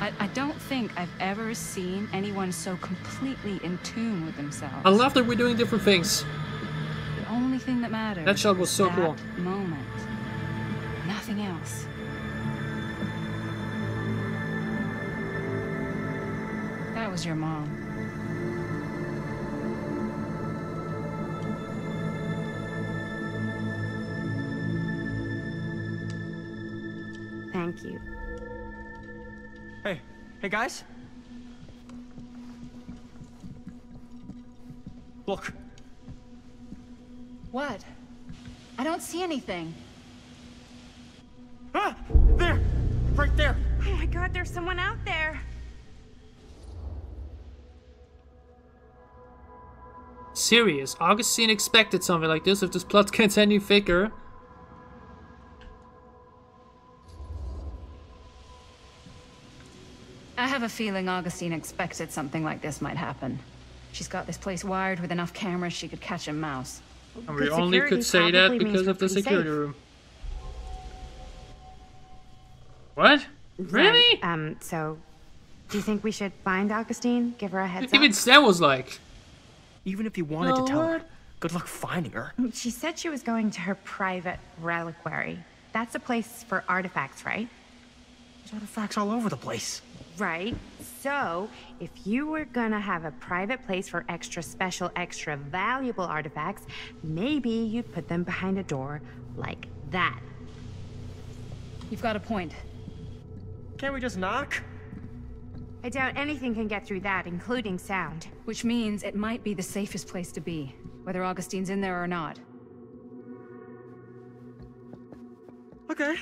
G: I don't think I've ever seen anyone so completely in tune with themselves.
A: I love that we're doing different things.
G: The only thing that mattered.
A: That shot was so
G: that
A: cool.
G: Moment. Nothing else. That was your mom.
E: Thank you.
F: Hey guys. Look.
G: What? I don't see anything.
F: Ah! There! Right there!
E: Oh my god, there's someone out there!
A: Serious. Augustine expected something like this if this plot gets any thicker.
G: I have a feeling Augustine expected something like this might happen. She's got this place wired with enough cameras she could catch a mouse.
A: And we only could say that because of the security room. What? Really?
E: Right. So, do you think we should find Augustine? Give her a heads up?
A: Even Sam was like...
F: Even if you wanted to tell her, good luck finding her.
E: She said she was going to her private reliquary. That's a place for artifacts, right?
F: There's artifacts all over the place.
E: Right. So, if you were gonna have a private place for extra special, extra valuable artifacts, maybe you'd put them behind a door like that.
G: You've got a point.
F: Can't we just knock?
E: I doubt anything can get through that, including sound.
G: Which means it might be the safest place to be, whether Augustine's in there or not.
F: Okay.